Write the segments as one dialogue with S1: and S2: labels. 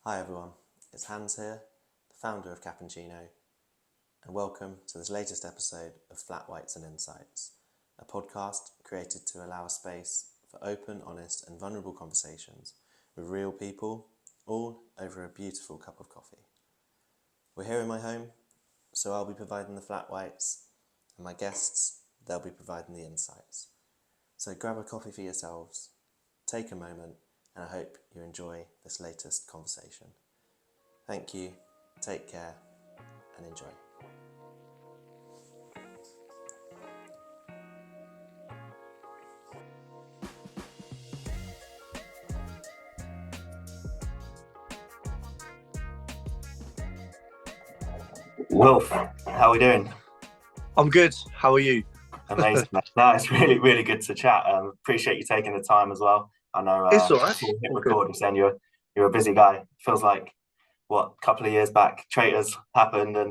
S1: Hi everyone, it's Hans here, the founder of Cappuccino, and welcome to this latest episode of Flat Whites and Insights, a podcast created to allow a space for open, honest and vulnerable conversations with real people, all over a beautiful cup of coffee. We're here in my home, so I'll be providing the flat whites, and my guests, they'll be providing the insights. So grab a coffee for yourselves, take a moment, and I hope you enjoy this latest conversation. Thank you, take care, and enjoy.
S2: Wilf, how are we doing?
S3: I'm good. How are you?
S2: Amazing. No, it's really good to chat. Appreciate you taking the time as well. I know
S3: It's all right.
S2: hit record, saying you're a busy guy. Feels like a couple of years back, Traitors happened, and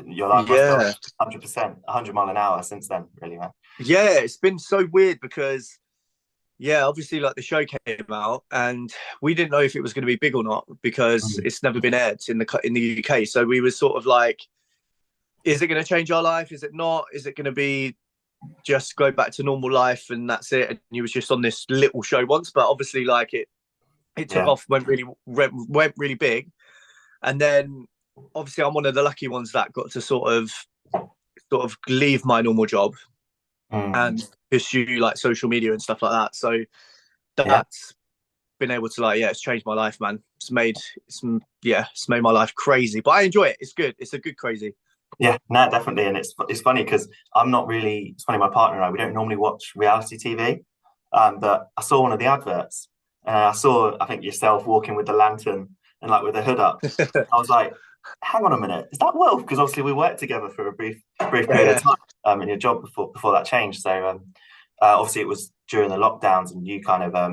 S2: your life must have 100%, 100 mile an hour since then. Really, man.
S3: Yeah, it's been so weird because, obviously, like the show came out, and we didn't know if it was going to be big or not because it's never been aired in the UK. So we were sort of like, is it going to change our life? Is it not? Is it going to be just go back to normal life and that's it? And he was just on this little show once, but obviously, like it took off, went really big, and then obviously I'm one of the lucky ones that got to sort of leave my normal job and pursue like social media and stuff like that. So that's been able to it's changed my life, man. It's made my life crazy, but I enjoy it. It's good. It's a good crazy.
S2: Yeah, no, definitely. And it's funny because it's funny, my partner and I, we don't normally watch reality TV, but I saw one of the adverts and I saw, I think, yourself walking with the lantern and like with the hood up. I was like, hang on a minute, is that Wilf? Because obviously we worked together for a brief period of time in your job before that changed. So obviously it was during the lockdowns and you kind of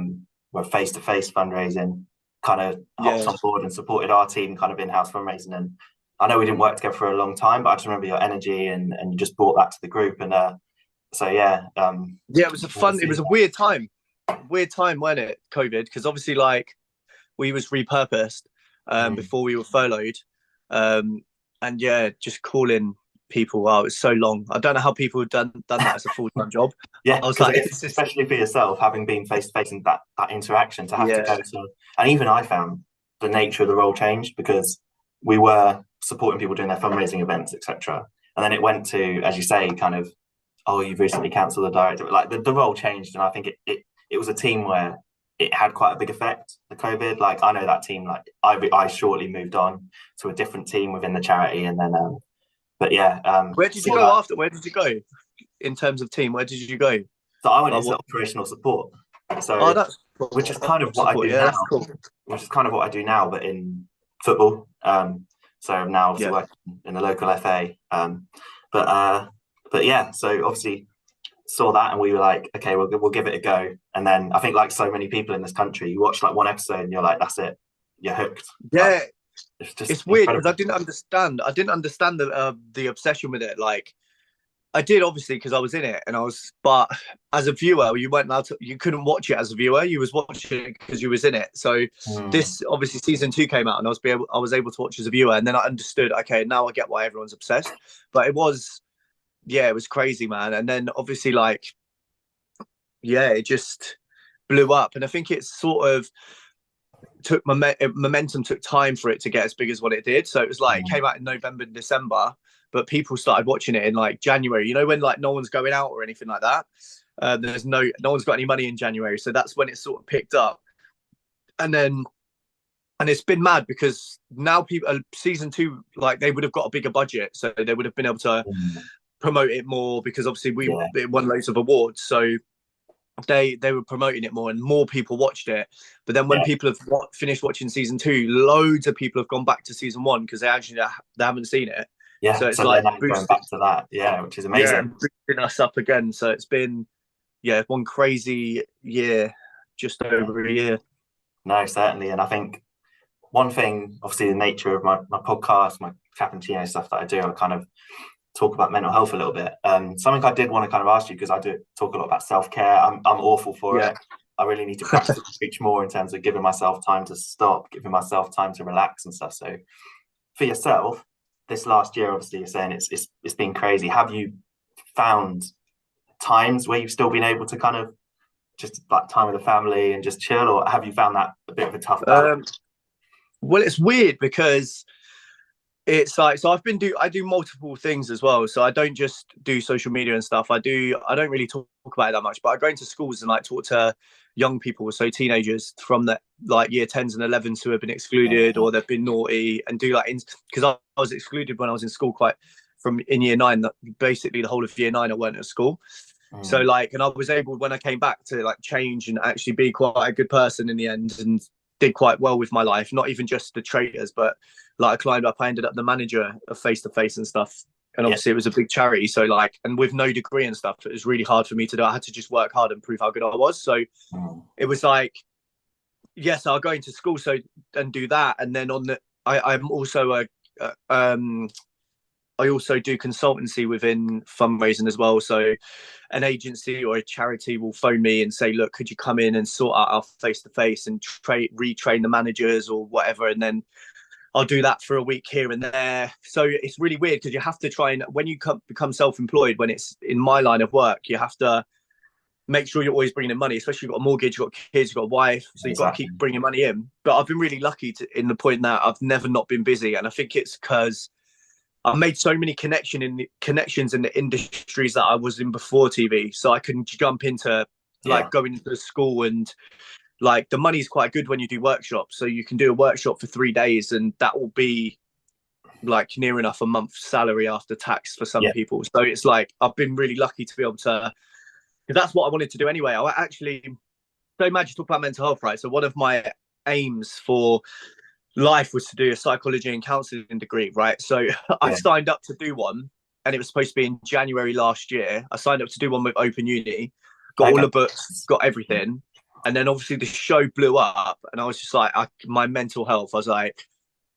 S2: were face-to-face fundraising, kind of hopped on board and supported our team kind of in-house fundraising. And I know we didn't work together for a long time, but I just remember your energy and you just brought that to the group. And it was
S3: it was a weird time, wasn't it, COVID? Because obviously like we was repurposed before we were furloughed. Just calling people, it was so long. I don't know how people have done that as a full-time job.
S2: Yeah,
S3: I was like,
S2: especially for yourself, having been face-to-face and that interaction to have to go to. And even I found the nature of the role changed because we were supporting people doing their fundraising events, etc. And then it went to, as you say, kind of, you've recently cancelled the director. Like the role changed, and I think it was a team where it had quite a big effect. The COVID, like I know that team, like I shortly moved on to a different team within the charity, and then,
S3: where did you go after? Where did you go in terms of team? Where did you go?
S2: So I went into operational support. So
S3: that's cool.
S2: Which is kind of what I do now.
S3: Cool.
S2: Which is kind of what I do now, but in football. So I'm now obviously working in the local FA. So obviously saw that and we were like, okay, we'll give it a go. And then I think like so many people in this country, you watch like one episode and you're like, that's it, you're hooked.
S3: Yeah, it's weird because I didn't understand the obsession with it. Like I did obviously because I was in it but as a viewer, you couldn't watch it as a viewer. You was watching it because you was in it. So this obviously season 2 came out and I was able to watch as a viewer, and then I understood, okay, now I get why everyone's obsessed. But it was crazy, man. And then obviously it just blew up. And I think it sort of took momentum, took time for it to get as big as what it did. So it was like it came out in November and December, but people started watching it in like January, when like no one's going out or anything like that. There's no one's got any money in January. So that's when it sort of picked up. And it's been mad because now people season 2, like they would have got a bigger budget. So they would have been able to promote it more because obviously it won loads of awards. So they were promoting it more and more people watched it. But then when people have finished watching season 2, loads of people have gone back to season 1 because they haven't seen it.
S2: Yeah,
S3: so it's
S2: like going back to that, which is amazing.
S3: Boosting us up again. So it's been one crazy year, just over a year.
S2: No, certainly. And I think one thing, obviously the nature of my podcast, my Cappuccino stuff that I do, I kind of talk about mental health a little bit. Something I did want to kind of ask you, because I do talk a lot about self-care. I'm awful for it. I really need to practice speech more in terms of giving myself time to stop, giving myself time to relax and stuff. So for yourself, this last year, obviously you're saying it's been crazy. Have you found times where you've still been able to kind of just like time with the family and just chill, or have you found that a bit of a tough balance?
S3: Well, it's weird because it's like, so I do multiple things as well. So I don't just do social media and stuff. I don't really talk about it that much, but I go into schools and like talk to young people, so teenagers from the like year 10s and 11s who have been excluded or they've been naughty, and do like, because I was excluded when I was in school quite from in year 9, basically the whole of year 9 I weren't at school. So like, and I was able, when I came back, to like change and actually be quite a good person in the end, and did quite well with my life, not even just the Traitors, but like I climbed up, I ended up the manager of Face to Face and stuff. And obviously it was a big charity. So like, and with no degree and stuff, it was really hard for me to do. I had to just work hard and prove how good I was. So it was like, yes, I'll go into school and do that. And then I'm also I also do consultancy within fundraising as well. So an agency or a charity will phone me and say, look, could you come in and sort out our face-to-face and retrain the managers or whatever? And then I'll do that for a week here and there. So it's really weird because you have to try and, when you become self-employed, when it's in my line of work, you have to make sure you're always bringing in money, especially you've got a mortgage, you've got kids, you've got a wife. So you've got to keep bringing money in. But I've been really lucky in the point that I've never not been busy. And I think it's because I made so many connections in the industries that I was in before TV. So I can jump into like going into the school, and like the money's quite good when you do workshops. So you can do a workshop for 3 days and that will be like near enough a month's salary after tax for some people. So it's like, I've been really lucky to be able to, because that's what I wanted to do anyway. I actually, so imagine you talk about mental health, right? So one of my aims for life was to do a psychology and counselling degree, right? So I signed up to do one, and it was supposed to be in January last year. I signed up to do one with Open Uni, got all the books, got everything. And then obviously the show blew up, and I was just like, my mental health, I was like,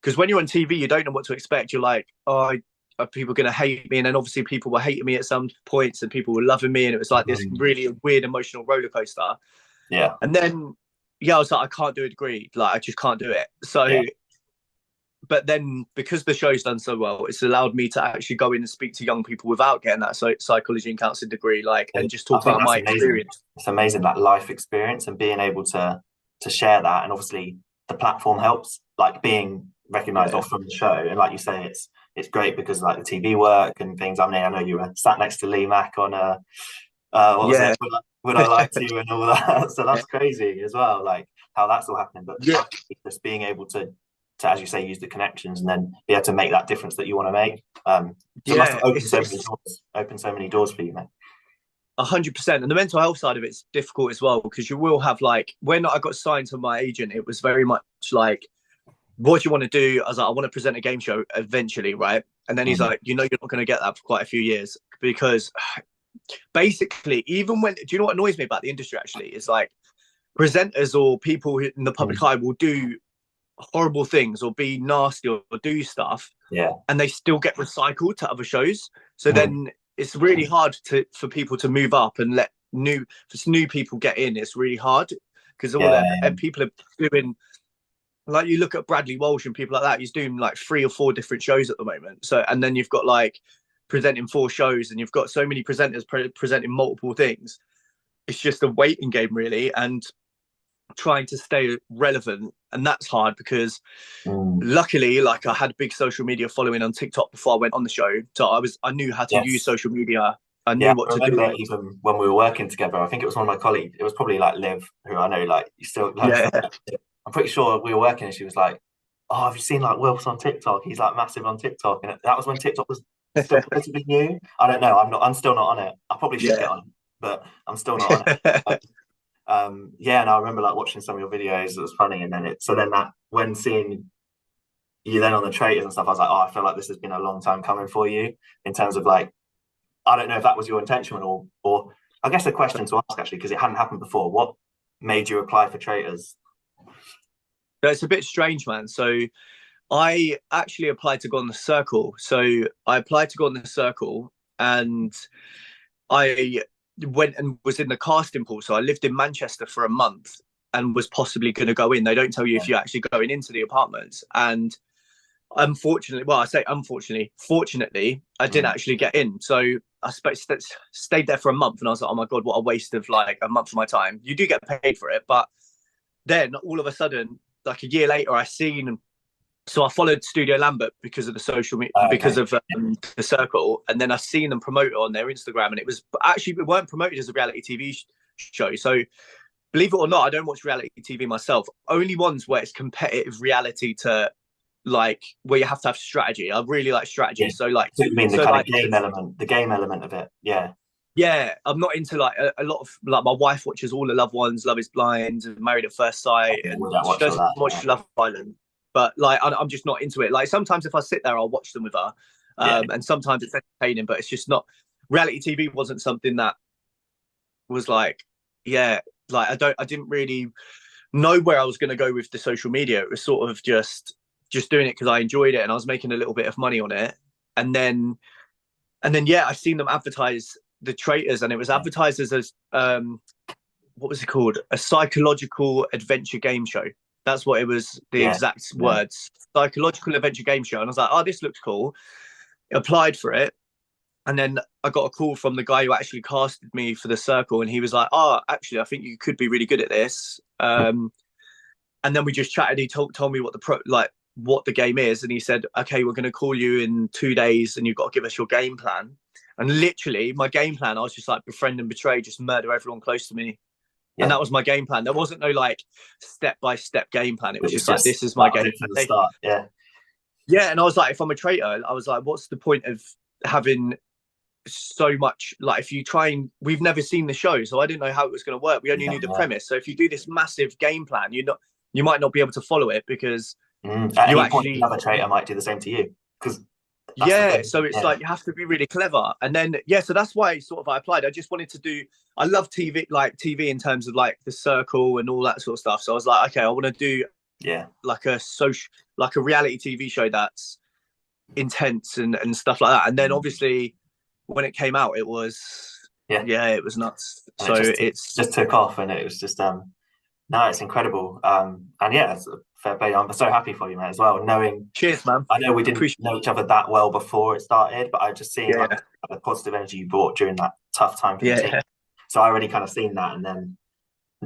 S3: because when you're on TV, you don't know what to expect. You're like, oh, are people going to hate me? And then obviously people were hating me at some points and people were loving me. And it was like this really weird emotional roller coaster.
S2: Yeah.
S3: And then, I was like, I can't do a degree. Like, I just can't do it. So, but then because the show's done so well, it's allowed me to actually go in and speak to young people without getting that psychology and counselling degree, like, and just talk about my experience.
S2: It's amazing, that life experience and being able to share that. And obviously the platform helps, like being recognised off from the show. And like you say, it's great because like the TV work and things. I mean, I know you were sat next to Lee Mack on what was it? Would I Lie to You and all that. So that's crazy as well, like how that's all happening. But just being able to, as you say, use the connections and then be able to make that difference that you want to make. So it must have opened so many doors for you, mate.
S3: 100%. And the mental health side of it's difficult as well, because you will have, like, when I got signed to my agent, it was very much like, what do you want to do? I was like, I want to present a game show eventually, right? And then he's like, you're not going to get that for quite a few years, because basically, even when, do you know what annoys me about the industry actually? Is like presenters or people in the public eye will do horrible things or be nasty or do stuff, and they still get recycled to other shows. So then it's really hard for people to move up and let new people get in. It's really hard because all that people are doing. Like, you look at Bradley Walsh and people like that, he's doing like 3 or 4 different shows at the moment. So, and then you've got like presenting 4 shows, and you've got so many presenters presenting multiple things. It's just a waiting game really, and trying to stay relevant. And that's hard because luckily, like, I had a big social media following on TikTok before I went on the show. So I knew how to use social media. I knew what to do.
S2: Even when we were working together, I think it was one of my colleagues. It was probably like Liv, who I know, like, you still. I'm pretty sure we were working, and she was like, "Oh, have you seen like Wilf on TikTok? He's like massive on TikTok." And that was when TikTok was still relatively new. I don't know. I'm still not on it. I probably should get on it, but I'm still not on it. But, and I remember like watching some of your videos. It was funny, and then that when seeing you then on the Traitors and stuff, I was like, oh, I feel like this has been a long time coming for you. In terms of like, I don't know if that was your intention or I guess a question to ask actually, because it hadn't happened before. What made you apply for Traitors?
S3: It's a bit strange, man. So I actually applied to go on the circle. So I applied to go on the circle, and I went and was in the casting pool. So I lived in Manchester for a month and was possibly going to go in. They don't tell you if you're actually going into the apartments. And unfortunately, well, I say unfortunately, fortunately, I didn't actually get in. So I stayed there for a month, and I was like, oh my God, what a waste of like a month of my time. You do get paid for it, but then all of a sudden, like a year later, so I followed Studio Lambert because of the social media, because of the circle. And then I seen them promote it on their Instagram, and it weren't promoted as a reality TV show. So believe it or not, I don't watch reality TV myself. Only ones where it's competitive reality to like, where you have to have strategy. I really like strategy. Yeah. So like,
S2: so you mean the kind of game element of it. Yeah.
S3: Yeah, I'm not into like a lot of like, my wife watches all the Love Ones, Love is Blind, and Married at First Sight, and she doesn't watch Love Island. But like, I'm just not into it. Like sometimes if I sit there, I'll watch them with her, and sometimes it's entertaining, but it's just not. Reality TV wasn't something that was like, like I didn't really know where I was going to go with the social media. It was sort of just doing it because I enjoyed it and I was making a little bit of money on it, and then I seen them advertise the Traitors, and it was advertised as what was it called? A psychological adventure game show. That's what it was, the exact words. Psychological adventure game show. And I was like, oh, this looks cool. Applied for it. And then I got a call from the guy who actually casted me for the circle. And he was like, oh, actually, I think you could be really good at this. And then we just chatted. He told me what the game is. And he said, okay, we're going to call you in 2 days and you've got to give us your game plan. And literally my game plan, I was just like, befriend and betray, just murder everyone close to me. Yeah. And that was my game plan. There wasn't no like step-by-step game plan. It was just like, this is my game plan.
S2: The start.
S3: Yeah. And I was like, if I'm a traitor, I was like, what's the point of having so much, like, if you try and, we've never seen the show, so I didn't know how it was going to work. We only knew the premise. So if you do this massive game plan, you might not be able to follow it because
S2: another traitor might do the same to you. Because
S3: so it's like you have to be really clever. And then so that's why sort of I applied. I just wanted to I love TV in terms of like the circle and all that sort of stuff. So I was like, okay, I want to do like a reality TV show that's intense and stuff like that. And then obviously when it came out, it was it was nuts. And so it
S2: just took off, and it was just no, it's incredible. And it's a fair play. I'm so happy for you, man, as well. Knowing,
S3: cheers, man.
S2: I know we didn't know each other that well before it started, but I just seen like the positive energy you brought during that tough time for the team. So I already kind of seen that, and then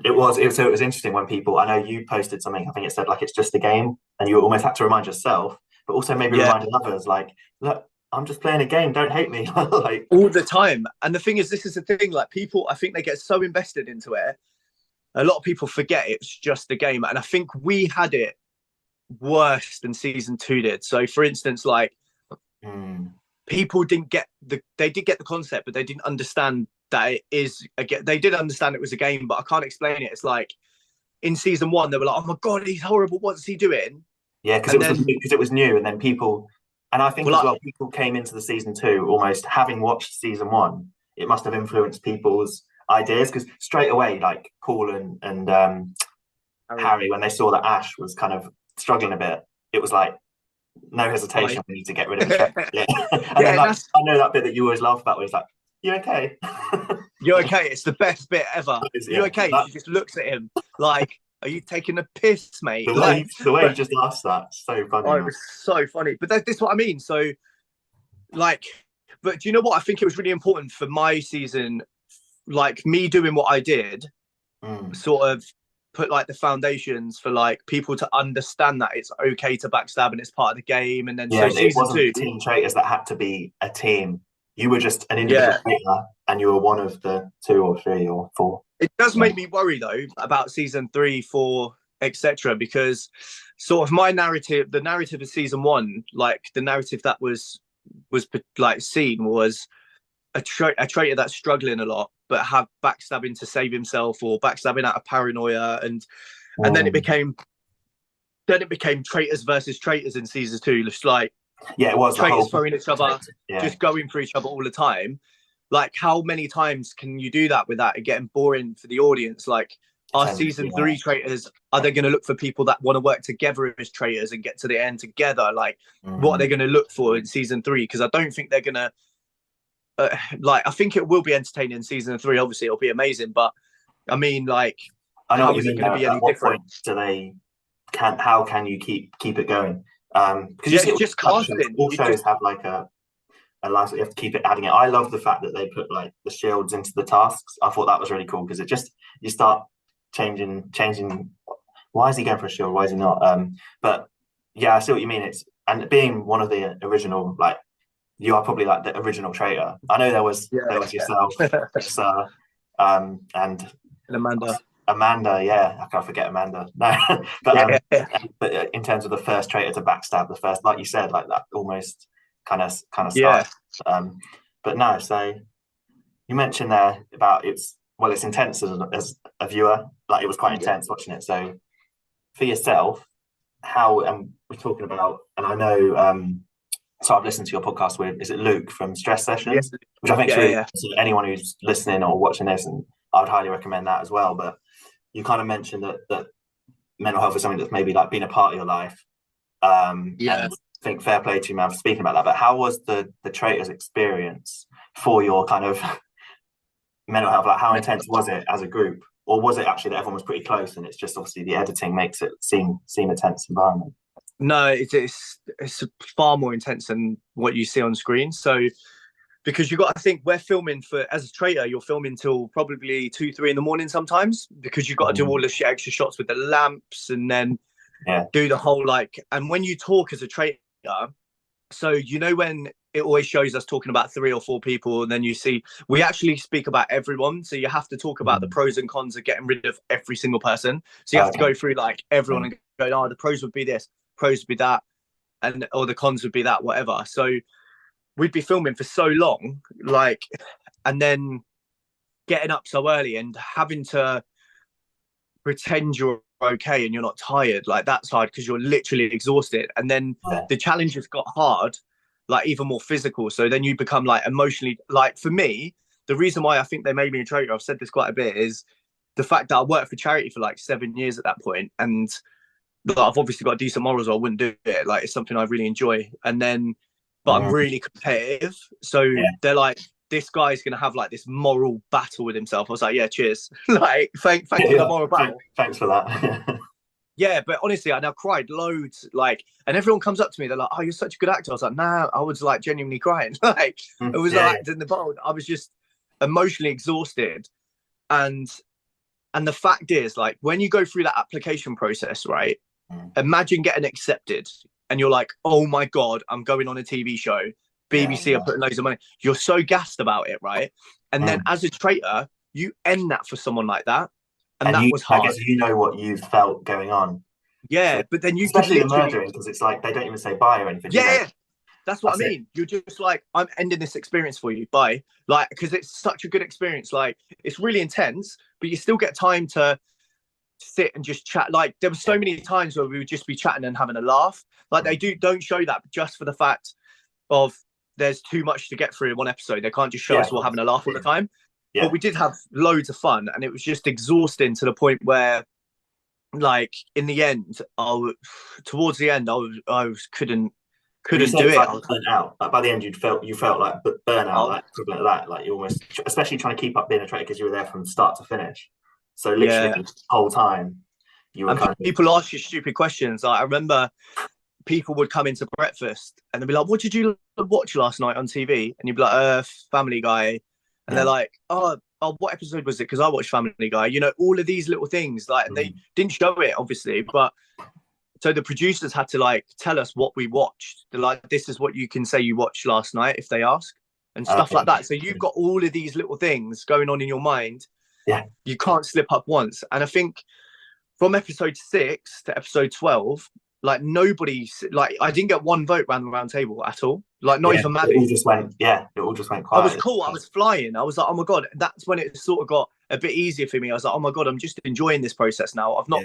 S2: it was interesting when people. I know you posted something. I think it said like it's just a game, and you almost had to remind yourself, but also maybe reminding others like, look, I'm just playing a game. Don't hate me. Like
S3: all the time. And the thing is, this is the thing. Like people, I think they get so invested into it. A lot of people forget it's just a game. And I think we had it worse than season 2 did. So for instance, like people didn't get they did get the concept, but they didn't understand that it is they did understand it was a game, but I can't explain it. It's like in season 1, they were like, oh my God, he's horrible. What's he doing?
S2: Yeah, because it was new. And then people, and I think people came into the season 2 almost having watched season 1. It must have influenced people's ideas, because straight away, like Paul and Harry, when they saw that Ash was kind of struggling a bit, it was like no hesitation. We need to get rid of him. And then like, I know that bit that you always laugh about, where it's like, you okay?
S3: You're okay. It's the best bit ever. You okay? She just looks at him like, are you taking a piss, mate?
S2: The way he just asked that, so funny.
S3: Oh, it was so funny. But that's what I mean. So like, but do you know what? I think it was really important for my season, like me doing what I did, sort of put like the foundations for like people to understand that it's okay to backstab and it's part of the game. And then so season 2,
S2: team traitors that had to be a team. You were just an individual traitor, and you were one of the 2 or 3 or 4.
S3: It does make me worry though about season 3, 4, etc. Because sort of my narrative, the narrative of season 1, like the narrative that was like seen was a traitor that's struggling a lot, but have backstabbing to save himself, or backstabbing out of paranoia, and then it became traitors versus traitors in season 2. Just like
S2: it was
S3: traitors throwing each other, just going for each other all the time. Like how many times can you do that without it getting boring for the audience? Like our season 3 traitors, are they going to look for people that want to work together as traitors and get to the end together? Like what are they going to look for in season 3? Because I don't think they're going to like, I think it will be entertaining in season 3. Obviously, it'll be amazing. But I mean, like,
S2: I know
S3: how
S2: what
S3: is
S2: you
S3: it
S2: mean.
S3: going to be
S2: At
S3: any
S2: what
S3: different?
S2: point do they? How can you keep it going? Because
S3: Yeah, it's just casting.
S2: All shows have like a life that you have to keep it adding it. I love the fact that they put like the shields into the tasks. I thought that was really cool because it just, you start changing. Why is he going for a shield? Why is he not? But yeah, I see what you mean. And being one of the original, like, you are probably like the original traitor. I know there was yourself, and Amanda. Yeah, I can't forget Amanda. No, but but in terms of the first traitor to backstab the first, like you said, like that almost kind of
S3: Yeah.
S2: style. But no, so you mentioned there about it's intense as a viewer. Like, it was quite intense watching it. So for yourself, how, we're talking about, and I know, so I've listened to your podcast with, is it Luke from Stress Sessions, which I think is really so anyone who's listening or watching this, and I would highly recommend that as well. But you kind of mentioned that mental health is something that's maybe like been a part of your life. And I think fair play to you, man, for speaking about that. But how was the Traitors experience for your kind of mental health? Like, how intense was it as a group? Or was it actually that everyone was pretty close and it's just obviously the editing makes it seem a tense environment?
S3: No, it's far more intense than what you see on screen. So, because you got to think, we're filming as a traitor, you're filming till probably 2-3 in the morning sometimes, because you've got to do all the extra shots with the lamps and then do the whole, like, and when you talk as a traitor, so you know when it always shows us talking about 3 or 4 people, and then you see we actually speak about everyone. So you have to talk about the pros and cons of getting rid of every single person. So you have to go through like everyone and go, oh, the pros would be this, pros would be that, and or the cons would be that, whatever. So we'd be filming for so long, like, and then getting up so early and having to pretend you're okay and you're not tired, like, that's hard because you're literally exhausted. And then the challenges got hard, like even more physical. So then you become like emotionally, like, for me, the reason why I think they made me a traitor, I've said this quite a bit, is the fact that I worked for charity for like 7 years at that point, and I've obviously got decent morals, or I wouldn't do it. Like, it's something I really enjoy. And then, but I'm really competitive. So they're like, this guy's going to have like this moral battle with himself. I was like, yeah, cheers. Like, thanks for the moral battle.
S2: Thanks for that.
S3: Yeah, but honestly, I now cried loads. Like, and everyone comes up to me, they're like, oh, you're such a good actor. I was like, nah, I was like genuinely crying. Like, it was like acting in the bold. I was just emotionally exhausted. And the fact is, like, when you go through that application process, right? Imagine getting accepted and you're like, oh my God, I'm going on a TV show. BBC are putting loads of money. You're so gassed about it, right? And then as a traitor, you end that for someone like that. And that was hard.
S2: I guess you know what you felt going on.
S3: Yeah,
S2: so,
S3: but then you
S2: especially the murdering, because it's like they don't even say bye or anything.
S3: Yeah, that's what I mean. You're just like, I'm ending this experience for you. Bye. Like, because it's such a good experience. Like, it's really intense, but you still get time to sit and just chat. Like, there were so many times where we would just be chatting and having a laugh. Like, they don't show that just for the fact of there's too much to get through in one episode. They can't just show us all having a laugh all the time. But we did have loads of fun, and it was just exhausting to the point where, like, in the end, towards the end, I couldn't do it.
S2: Like, burnt out. Like, by the end, you felt like burnout, like equivalent of that. Like, you almost, especially trying to keep up being a traitor because you were there from start to finish. So literally the whole time you were. And
S3: people ask you stupid questions. Like, I remember people would come into breakfast and they'd be like, "What did you watch last night on TV?" And you'd be like, Family Guy. And they're like, oh, what episode was it? Because I watched Family Guy. You know, all of these little things. Like, they didn't show it, obviously, but so the producers had to like tell us what we watched. They're like, this is what you can say you watched last night if they ask, and stuff like that. So you've got all of these little things going on in your mind.
S2: Yeah,
S3: you can't slip up once. And I think from episode 6 to episode 12, like, nobody, like, I didn't get one vote around the round table at all. Like, not even Maddie.
S2: It all just went quiet.
S3: I was cool. I was flying. I was like, oh my God. That's when it sort of got a bit easier for me. I was like, oh my God, I'm just enjoying this process now. I've not,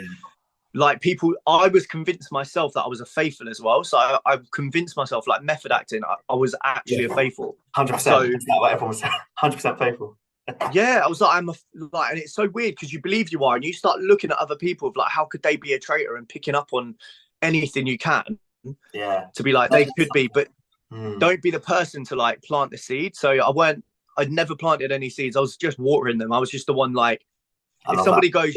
S3: like, people, I was convinced myself that I was a faithful as well. So I convinced myself, like, method acting, I was actually a faithful.
S2: 100%. So, that's what everyone was saying. 100% faithful.
S3: Yeah, I was like, and it's so weird because you believe you are, and you start looking at other people of like, how could they be a traitor, and picking up on anything you can to be like, they could be, but don't be the person to like plant the seed. So I weren't I'd never planted any seeds. I was just watering them. I was just the one, like, if somebody goes,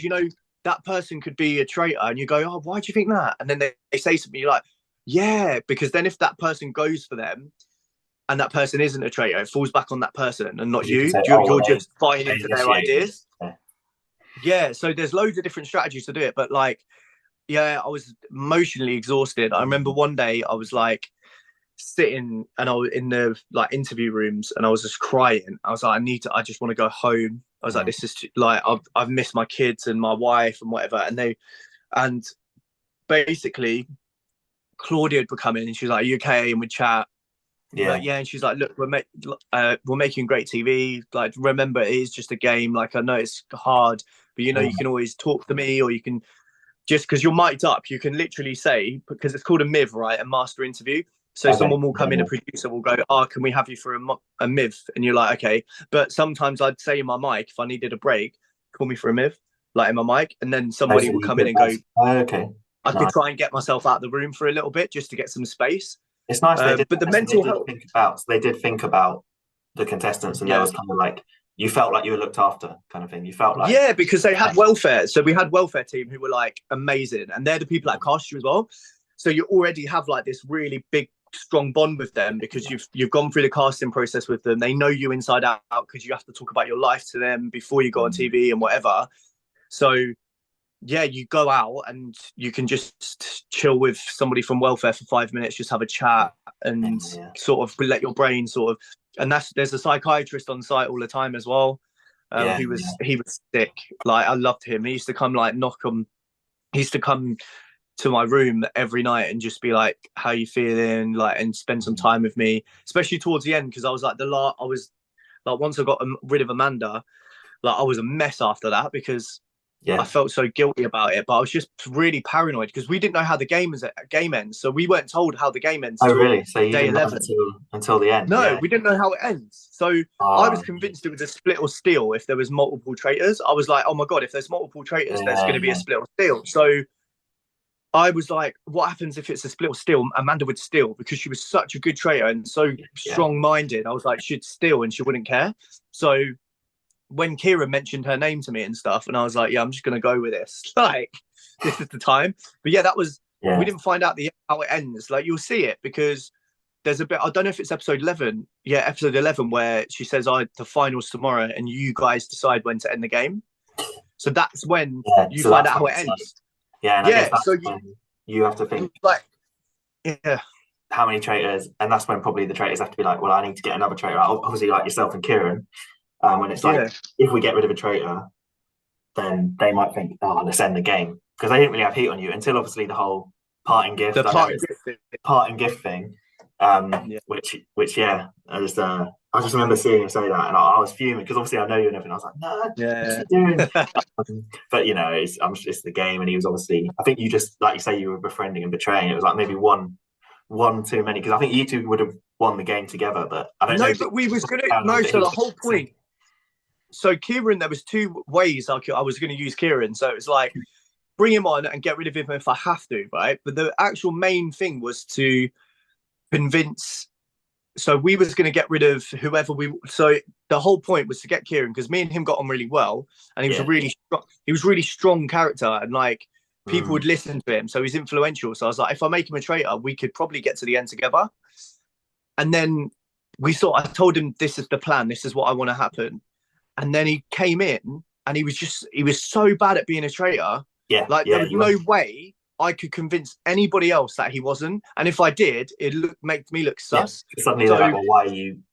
S3: that person could be a traitor, and you go, oh, why do you think that? And then they say something, you're like, yeah, because then if that person goes for them and that person isn't a traitor, it falls back on that person and not you. You're just buying into their ideas. Yeah, so there's loads of different strategies to do it, but like, yeah, I was emotionally exhausted. I remember one day I was like sitting and I was in the like interview rooms and I was just crying. I was like, I just want to go home. I was like, this is like, I've missed my kids and my wife and whatever. And basically Claudia would come in and she's like, are you okay? And we'd chat. Yeah. Like, yeah. And she's like, look, we're making great TV. Like, remember, it is just a game. Like, I know it's hard, but you can always talk to me, or you can just, because you're mic'd up, you can literally say, because it's called a MIV, right? A master interview. So someone will come in, a producer will go, oh, can we have you for a MIV? And you're like, okay. But sometimes I'd say in my mic, if I needed a break, call me for a MIV, like in my mic. And then somebody will come in and go,
S2: okay.
S3: I could try and get myself out of the room for a little bit just to get some space.
S2: It's nice.
S3: But the mental health.
S2: They did think about the contestants, and there was kind of like, you felt like you were looked after, kind of thing. You felt like,
S3: yeah, because they had welfare. So we had welfare team who were like amazing, and they're the people that cast you as well. So you already have like this really big, strong bond with them because you've gone through the casting process with them. They know you inside out because you have to talk about your life to them before you go on TV and whatever. So yeah, you go out and you can just chill with somebody from welfare for 5 minutes, just have a chat and sort of let your brain sort of. And there's a psychiatrist on site all the time as well. He was sick. Like, I loved him. He used to come like he used to come to my room every night and just be like, how you feeling? Like, and spend some time with me, especially towards the end, because I was like once I got rid of Amanda, like I was a mess after that because I felt so guilty about it. But I was just really paranoid because we didn't know how the game ends. So we weren't told how the game ends.
S2: Oh, really? So you
S3: day
S2: didn't
S3: 11
S2: until the end?
S3: No, we didn't know how it ends. So I was convinced it was a split or steal if there was multiple traitors. I was like, oh my God, if there's multiple traitors, there's going to be a split or steal. So I was like, what happens if it's a split or steal? Amanda would steal because she was such a good traitor and so strong-minded. I was like, she'd steal and she wouldn't care. So when Kira mentioned her name to me and stuff, and I was like, yeah, I'm just going to go with this. Like, this is the time. But yeah, we didn't find out how it ends. Like, you'll see it because there's a bit, I don't know if it's episode 11. Yeah, episode 11, where she says, the finals tomorrow and you guys decide when to end the game. So that's when you find out how it ends.
S2: Yeah, and I guess that's when you have to think,
S3: like,
S2: how many traitors, and that's when probably the traitors have to be like, well, I need to get another traitor out. Obviously, like yourself and Kieran, when it's like, if we get rid of a traitor, then they might think, oh, let's end the game, because they didn't really have heat on you until obviously the whole parting gift, parting gift thing, which I just remember seeing him say that, and I was fuming because obviously I know you and everything. I was like, no, what's he doing? But it's the game, and he was obviously. I think you just, like you say, you were befriending and betraying. It was like maybe one too many, because I think you two would have won the game together, but I don't know.
S3: No, but we was gonna so the whole point. So Kieran, there was two ways I was going to use Kieran. So it was like, bring him on and get rid of him if I have to, right? But the actual main thing was to convince. So we was going to get rid of whoever so the whole point was to get Kieran, because me and him got on really well, and he was really strong character, and like people would listen to him, so he's influential. So I was like, if I make him a traitor, we could probably get to the end together. And then I told him, this is the plan, this is what I want to happen. And then he came in and he was so bad at being a traitor. There was no way I could convince anybody else that he wasn't. And if I did, it'd make me look sus.
S2: Suddenly they're like, well,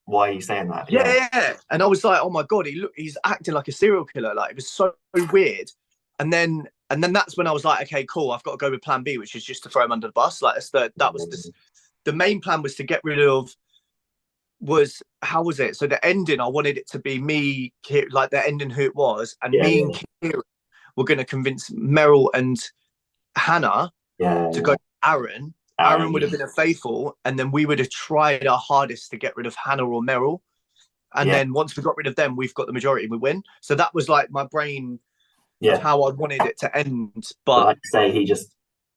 S2: why are you saying that?
S3: Yeah. And I was like, oh my God, he's acting like a serial killer. Like, it was so weird. And then that's when I was like, okay, cool, I've got to go with plan B, which is just to throw him under the bus. Like, the main plan was to get rid of, how was it? So the ending, I wanted it to be me, like the ending who it was, and me and Kieran were going to convince Meryl and Hannah to go to Aaron. Aaron would have been a faithful, and then we would have tried our hardest to get rid of Hannah or Meryl. And then once we got rid of them, we've got the majority and we win. So that was like my brain of how I wanted it to end. But
S2: like I say, he just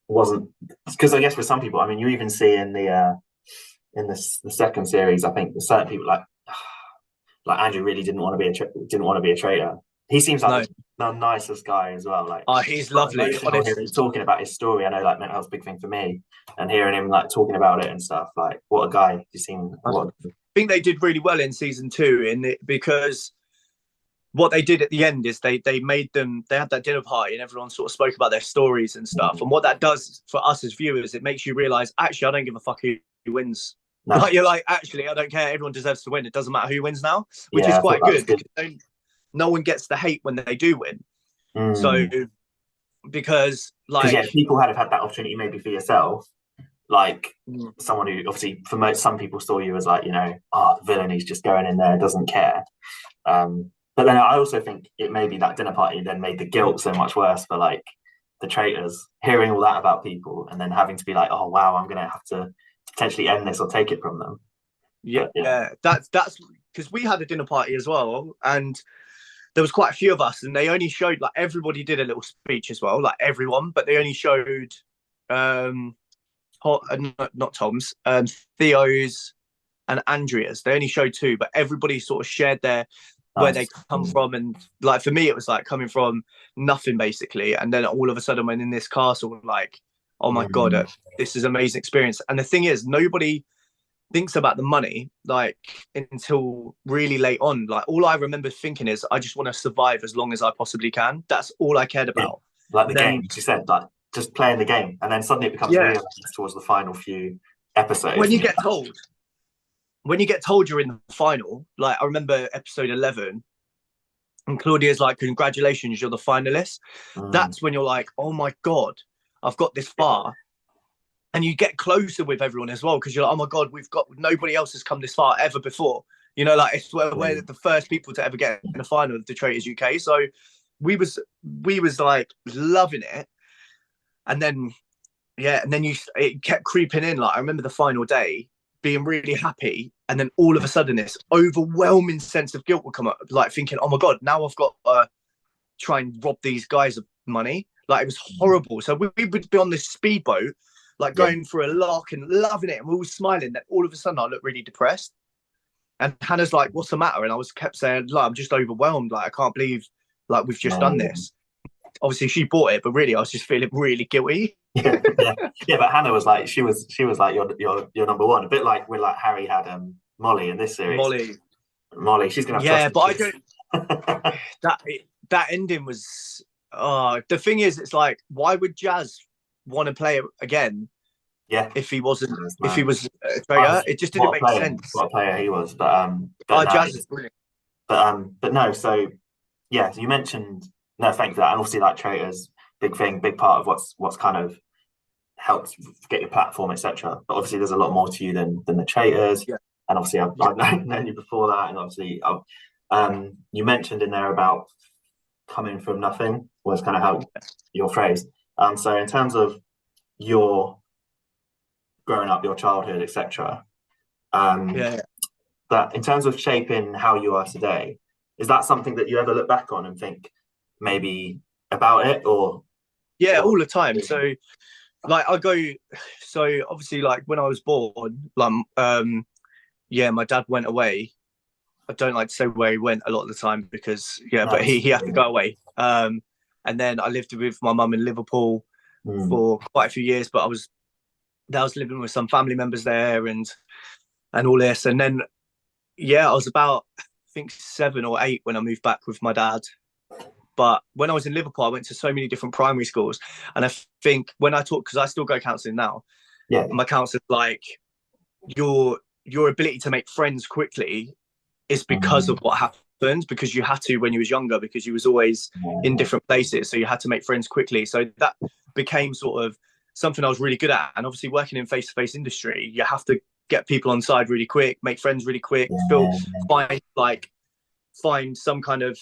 S2: wasn't, because I guess for some people, I mean, you even see in the second series, I think there's certain people like like Andrew really didn't want to be a traitor. He seems like the nicest guy as well. Like,
S3: oh, he's lovely.
S2: Honestly, talking about his story, I know like mental health's a big thing for me, and hearing him like talking about it and stuff. Like, what a guy! You seem.
S3: I think they did really well in season 2 in it, because what they did at the end is they had that dinner party and everyone sort of spoke about their stories and stuff. And what that does for us as viewers, it makes you realize, actually, I don't give a fuck who wins. No. Like, you're like, actually, I don't care. Everyone deserves to win. It doesn't matter who wins now, which is quite good. No one gets the hate when they do win. So, because like,
S2: people had that opportunity maybe for yourself. Like someone who obviously for some people saw you as like, the villain, he's just going in there, doesn't care. But then I also think it may be that dinner party then made the guilt so much worse for like the traitors, hearing all that about people and then having to be like, oh wow, I'm gonna have to potentially end this or take it from them.
S3: Yeah. That's because we had a dinner party as well, and there was quite a few of us, and they only showed, like, everybody did a little speech as well, like everyone, but they only showed not Tom's, Theo's and Andrea's. They only showed 2, but everybody sort of shared where they come from. And like, for me, it was like coming from nothing basically, and then all of a sudden when in this castle, like, oh my god, this is an amazing experience. And the thing is, nobody thinks about the money like until really late on. Like, all I remember thinking is, I just want to survive as long as I possibly can. That's all I cared about.
S2: Like the game, you said, like just playing the game, and then suddenly it becomes real towards the final few episodes.
S3: When you get told you're in the final, like I remember episode 11, and Claudia's like, congratulations, you're the finalist. That's when you're like, oh my god, I've got this far. And you get closer with everyone as well, because you're like, oh my god, nobody else has come this far ever before. Like, it's we're the first people to ever get in the final of the Traitors UK. So we was like loving it. And then it kept creeping in. Like, I remember the final day being really happy, and then all of a sudden this overwhelming sense of guilt would come up, like thinking, oh my god, now I've got to try and rob these guys of money. Like, it was horrible. So we would be on this speedboat, like going for a lark and loving it, and we were smiling. Then all of a sudden I looked really depressed, and Hannah's like, what's the matter? And I kept saying, like, I'm just overwhelmed, like I can't believe like we've just done this. Obviously she bought it, but really I was just feeling really guilty.
S2: But Hannah was like, she was like your number one, a bit like with like Harry had Molly in this series. Molly, she's gonna have
S3: but I don't that ending was the thing is, it's like, why would Jazz want to play it again if he was a traitor? It just didn't make sense.
S2: What a player he was.
S3: Jazz is brilliant.
S2: But no, so you mentioned, no, thank you for that. And obviously like traitors, big part of what's kind of helped get your platform, etc. But obviously there's a lot more to you than the traitors. And obviously I've known you before that, and obviously you mentioned in there about coming from nothing was kind of how your phrase. So in terms of your growing up, your childhood, etc. That in terms of shaping how you are today, is that something that you ever look back on and think maybe about it, or?
S3: All the time. So like so obviously like when I was born, like my dad went away. I don't like to say where he went a lot of the time because but he had to go away. And then I lived with my mum in Liverpool for quite a few years, but I was living with some family members there and all this. And then I was about, I think 7 or 8 when I moved back with my dad. But when I was in Liverpool, I went to so many different primary schools. And I think when I talk, because I still go counselling now, my counsellor's like, your ability to make friends quickly is because of what happened, because you had to when you was younger, because you was always in different places. So you had to make friends quickly. So that became sort of something I was really good at. And obviously working in face-to-face industry, you have to get people on side really quick, make friends really quick, find some kind of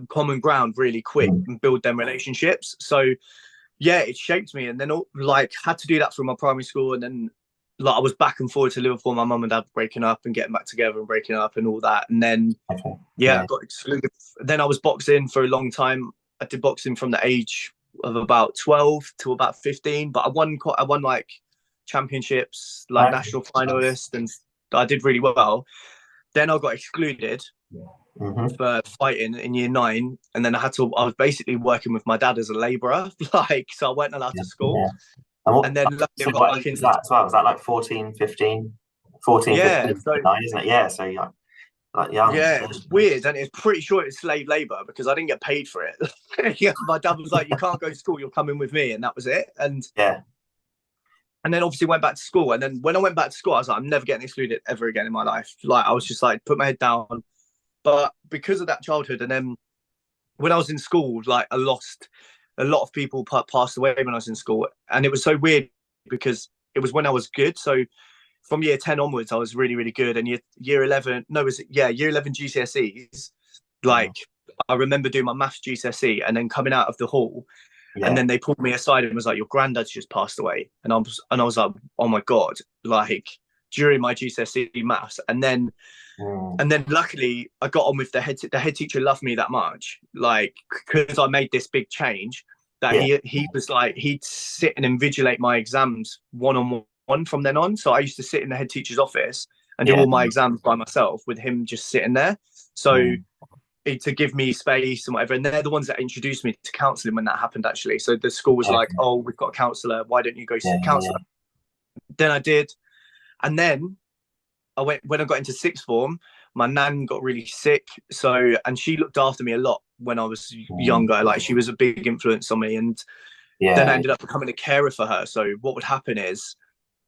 S3: common ground really quick and build them relationships. So it shaped me. And then like had to do that from my primary school, and then like I was back and forward to Liverpool, my mum and dad breaking up and getting back together and breaking up and all that. And then I got excluded. Then I was boxing for a long time. I did boxing from the age of about 12 to about 15, but I won like championships, like national finalist, and I did really well. Then I got excluded for fighting in year 9, and then I was basically working with my dad as a labourer, like, so I weren't allowed to school.
S2: And then
S3: luckily I got back into
S2: that as well. Was that like 14, 15, 14,
S3: yeah,
S2: 15, 9, isn't it? Yeah, so you're like young.
S3: Yeah, it's weird, and it's pretty sure it's slave labour because I didn't get paid for it. Yeah, my dad was like, "You can't go to school. You're coming with me," and that was it. And then obviously went back to school. And then when I went back to school, I was like, "I'm never getting excluded ever again in my life." Like I was just like, put my head down. But because of that childhood, and then when I was in school, like a lot of people passed away when I was in school, and it was so weird because it was when I was good. So from year 10 onwards, I was really, really good. And year 11 GCSEs, like I remember doing my maths GCSE and then coming out of the hall, and then they pulled me aside and was like, "Your granddad's just passed away." And I was like, "Oh my God," like during my GCSE maths. And then luckily I got on with the head teacher loved me that much, like, because I made this big change that he was like, he'd sit and invigilate my exams one-on-one from then on. So I used to sit in the head teacher's office and do all my exams by myself with him just sitting there. So to give me space and whatever. And they're the ones that introduced me to counselling when that happened, actually. So the school was like, "Oh, we've got a counsellor. Why don't you go see a counsellor?" Then I did. And then when I got into sixth form, my nan got really sick. And she looked after me a lot when I was younger. Like she was a big influence on me. And then I ended up becoming a carer for her. So what would happen is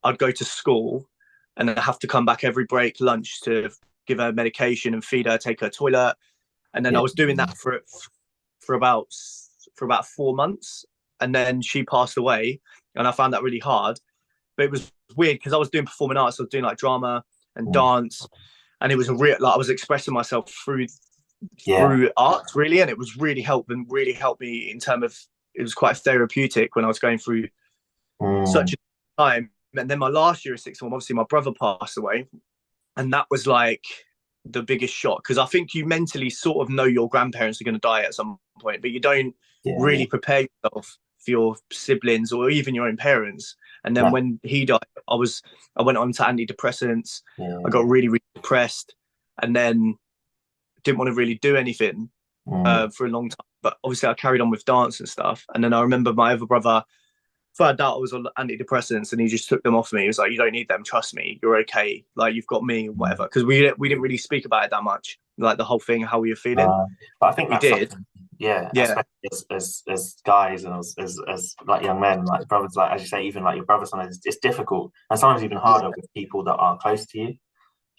S3: I'd go to school and I'd have to come back every break, lunch, to give her medication and feed her, take her toilet. And then I was doing that for about 4 months. And then she passed away and I found that really hard. But it was weird because I was doing performing arts. I was doing like drama and dance. And it was I was expressing myself through art, really. And it was really helped me in terms of, it was quite therapeutic when I was going through such a time. And then my last year of sixth form, obviously my brother passed away. And that was like the biggest shock, because I think you mentally sort of know your grandparents are going to die at some point, but you don't really prepare yourself for your siblings or even your own parents. And then when he died, I went on to antidepressants. I got really, really depressed, and then didn't want to really do anything for a long time. But obviously I carried on with dance and stuff. And then I remember my other brother found out I was on antidepressants, and he just took them off me. He was like, "You don't need them. Trust me. You're okay. Like, you've got me," whatever. Because we didn't really speak about it that much, like the whole thing, how we were feeling.
S2: But I think
S3: we did.
S2: As guys and as like young men, like brothers, like as you say, even like your brother, sometimes it's difficult, and sometimes even harder with people that are close to you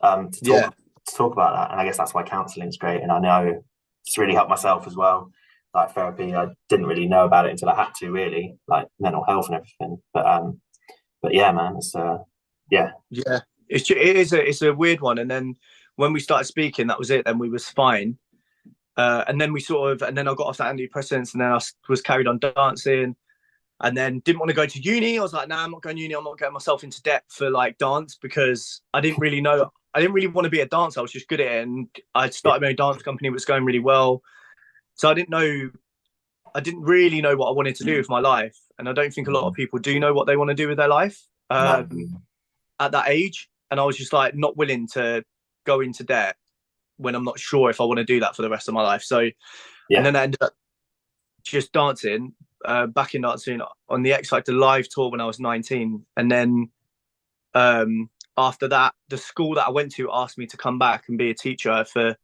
S2: to talk about that. And I guess that's why counselling is great. And I know it's really helped myself as well. Like therapy, I didn't really know about it until I had to, really, like mental health and everything. But yeah, man,
S3: it's a weird one. And then when we started speaking, that was it. Then we was fine. And then I got off the antidepressants, and then I was carried on dancing, and then didn't want to go to uni. I was like, "Nah, I'm not going to uni. I'm not getting myself into debt for like dance," because I didn't really want to be a dancer. I was just good at it, and I started my own dance company. It was going really well. So I didn't really know what I wanted to do with my life. And I don't think a lot of people do know what they want to do with their life at that age. And I was just like not willing to go into debt when I'm not sure if I want to do that for the rest of my life. So, and then I ended up just dancing, back in dancing on the X Factor live tour when I was 19. And then after that, the school that I went to asked me to come back and be a teacher for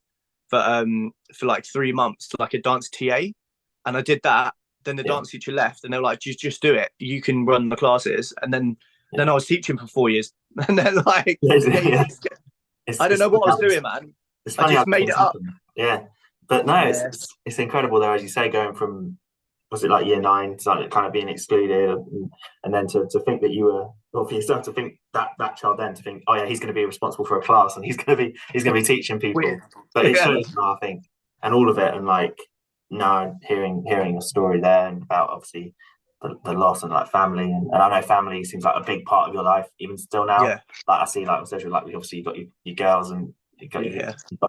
S3: like 3 months, like a dance TA. And I did that. Then the dance teacher left, and they were like, just do it. You can run the classes. And then I was teaching for 4 years. And then like, I don't know what I was doing, man. I just made it up.
S2: Yeah. But no, it's incredible though, as you say, going from, was it like year 9 to like kind of being excluded, and then to think that you were, or for yourself to think that child then to think, oh yeah, he's going to be responsible for a class, and he's going to be teaching people. Weird. But it shows, I think, and all of it, and like now hearing your story there, and about obviously the loss and like family, and I know family seems like a big part of your life even still now. Like I see, like on social, like obviously you've got your girls, and you've got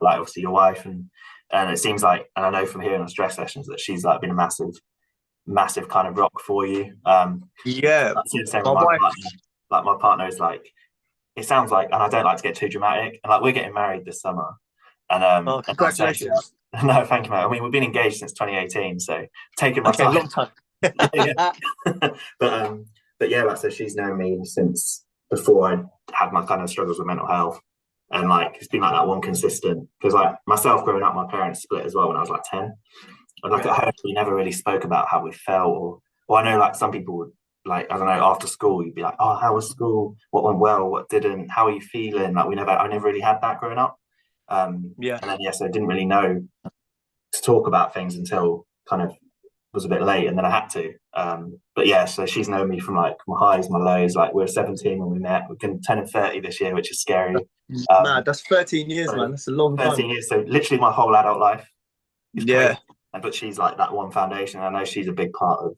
S2: like obviously your wife, and it seems like, and I know from hearing on stress sessions that she's like been a massive kind of rock for you.
S3: My wife,
S2: like my partner is like it sounds like, and I don't like to get too dramatic, and like we're getting married this summer, and
S3: Oh,
S2: and I say to her,
S3: congratulations.
S2: no, thank you, mate. I mean, we've been engaged since 2018, so taking my
S3: Okay,
S2: time.
S3: long time.
S2: Yeah. But yeah, like so she's known me since before I had my kind of struggles with mental health, and like it's been like that one consistent, because like myself growing up, my parents split as well when I was like 10, and like at home we never really spoke about how we felt, or I know like some people would, like, I don't know, after school you'd be like, oh, how was school, what went well, what didn't, how are you feeling, like I never really had that growing up.
S3: Yeah.
S2: And then yes, I didn't really know to talk about things until kind of was a bit late, and then I had to. But yeah, so she's known me from like my highs, my lows. Like we were 17 when we met. We're going to turn 30 this year, which is scary.
S3: Man, that's 13 years,
S2: So
S3: man. That's a long
S2: 13
S3: time.
S2: years, so literally my whole adult life is
S3: Yeah.
S2: crazy. But she's like that one foundation. I know she's a big part of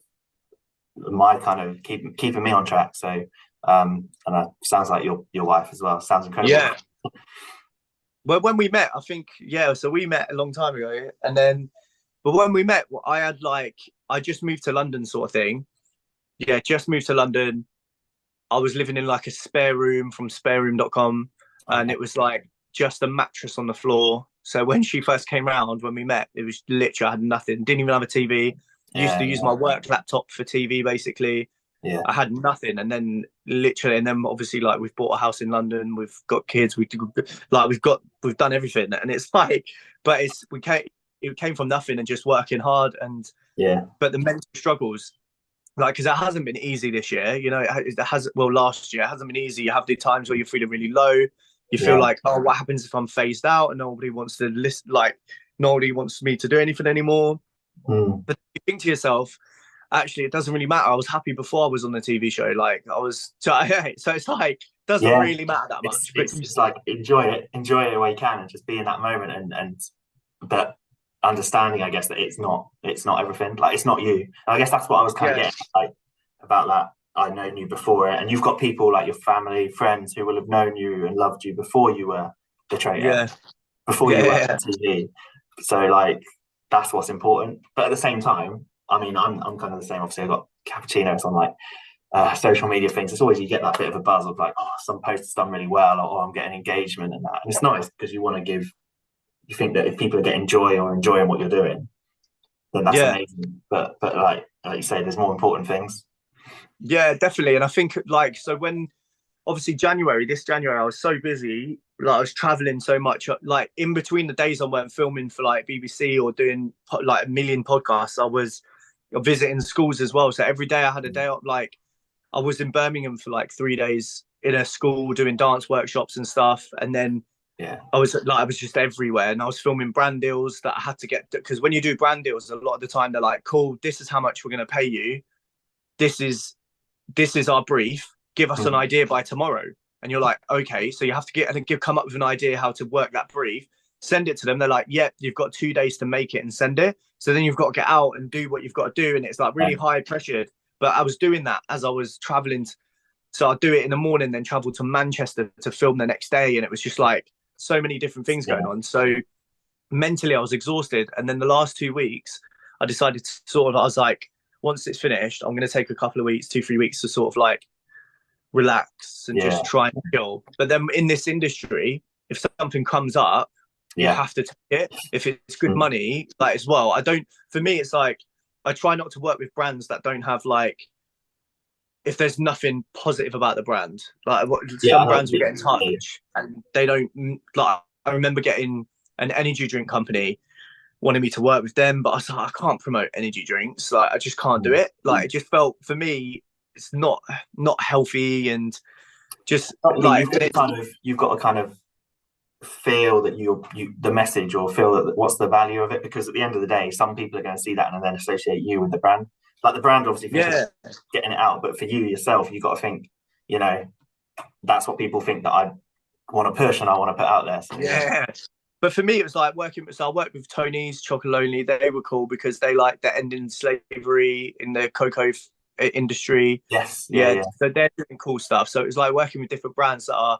S2: my kind of keeping me on track. So and sounds like your wife as well. Sounds incredible.
S3: Yeah. Well, when we met, I think, yeah, so we met a long time ago. And then, but when we met, I just moved to London sort of thing. Yeah, just moved to London. I was living in like a spare room from spareroom.com. And it was like just a mattress on the floor. So when she first came round, when we met, it was literally, I had nothing. Didn't even have a TV. Used to use my work laptop for TV, basically.
S2: Yeah.
S3: I had nothing, and then obviously like we've bought a house in London, we've got kids, we've done everything, and it's like, but it came from nothing and just working hard, and
S2: yeah.
S3: But the mental struggles, like, because it hasn't been easy this year, you know, last year it hasn't been easy. You have the times where you're feeling really low, you feel like, oh, what happens if I'm phased out and nobody wants to listen, like nobody wants me to do anything anymore. But you think to yourself, actually, it doesn't really matter. I was happy before I was on the TV show. Like I was, so it's like doesn't really matter that much.
S2: It's like enjoy it where you can, and just be in that moment, and but understanding, I guess, that it's not everything. Like it's not you. And I guess that's what I was kind of getting like about that. I'd known you before it, and you've got people like your family, friends who will have known you and loved you before you were the traitor, before you were on TV. So like that's what's important. But at the same time, I mean, I'm kind of the same. Obviously, I've got cappuccinos on like social media things. It's always, you get that bit of a buzz of like, oh, some post has done really well, or I'm getting engagement and that. And it's nice because you want to you think that if people are getting joy or enjoying what you're doing, then that's amazing. But like you say, there's more important things.
S3: Yeah, definitely. And I think like, so when obviously this January, I was so busy. Like I was traveling so much, like in between the days I weren't filming for like BBC or doing like a million podcasts, I was visiting schools as well. So every day I had a day up. Like I was in Birmingham for like 3 days in a school doing dance workshops and stuff. And then I was just everywhere, and I was filming brand deals that I had to get, because when you do brand deals, a lot of the time they're like, cool, this is how much we're going to pay you. This is our brief. Give us an idea by tomorrow. And you're like, okay, so you have to come up with an idea how to work that brief, send it to them. They're like, yeah, you've got 2 days to make it and send it. So then you've got to get out and do what you've got to do. And it's like really high pressure. But I was doing that as I was traveling. So I'd do it in the morning, then travel to Manchester to film the next day. And it was just like so many different things going on. So mentally I was exhausted. And then the last 2 weeks, I decided to I was like, once it's finished, I'm going to take a couple of weeks, 2-3 weeks to sort of like relax and just try and chill. But then in this industry, if something comes up, you have to take it. If it's good money, like as well. For me, it's like, I try not to work with brands that don't have like, if there's nothing positive about the brand. Like some brands will get in touch and they don't, like, I remember getting an energy drink company wanting me to work with them, but I was like, I can't promote energy drinks. Like I just can't do it. Like it just felt, for me, it's not healthy, and just like
S2: you've got to kind of feel that you the message, or feel that what's the value of it, because at the end of the day, some people are going to see that and then associate you with the brand. Like the brand obviously thinks getting it out, but for you yourself, you've got to think, you know, that's what people think that I want to push and I want to put out there. So,
S3: But for me, it was like working. So I worked with Tony's Chocolonely. They were cool because they like the ending slavery in the cocoa industry. So they're doing cool stuff. So it was like working with different brands that are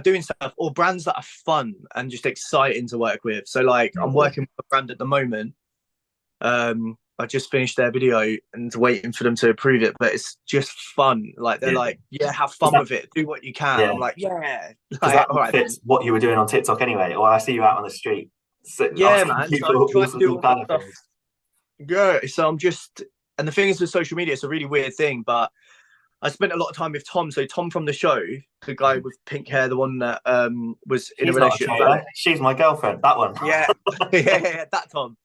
S3: doing stuff, or brands that are fun and just exciting to work with. So like I'm working with a brand at the moment I just finished their video and waiting for them to approve it, but it's just fun. Like they're like, yeah, have fun with it, do what you can.
S2: Yeah.
S3: I'm like, yeah,
S2: Because
S3: like,
S2: that fits what you were doing on TikTok anyway. Or I see you out on the street.
S3: Yeah, man. So I try to do all that stuff.
S2: Things.
S3: Yeah, so I'm just, and the thing is with social media, it's a really weird thing, but I spent a lot of time with Tom. So Tom from the show, the guy with pink hair, the one that was in a relationship.
S2: She's my girlfriend, that one.
S3: Yeah, yeah, that Tom.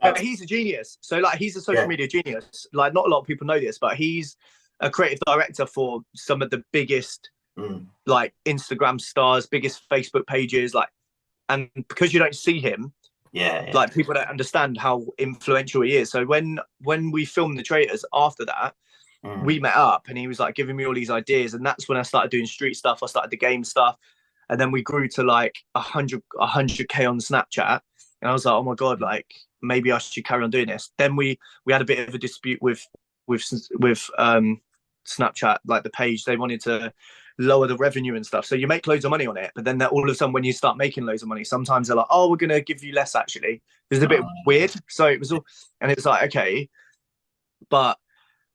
S3: But he's a genius. So like, he's a social media genius. Like, not a lot of people know this, but he's a creative director for some of the biggest like Instagram stars, biggest Facebook pages. Like, and because you don't see him, like people don't understand how influential he is. So when we filmed the Traitors after that, we met up and he was like giving me all these ideas, and that's when I started doing street stuff. I started the game stuff, and then we grew to like 100k on Snapchat, and I was like, oh my god, like maybe I should carry on doing this. Then we had a bit of a dispute with Snapchat, like the page. They wanted to lower the revenue and stuff, so you make loads of money on it, but then all of a sudden when you start making loads of money, sometimes they're like, oh, we're gonna give you less. Actually, it's a bit weird. So it was all, and it's like, okay, but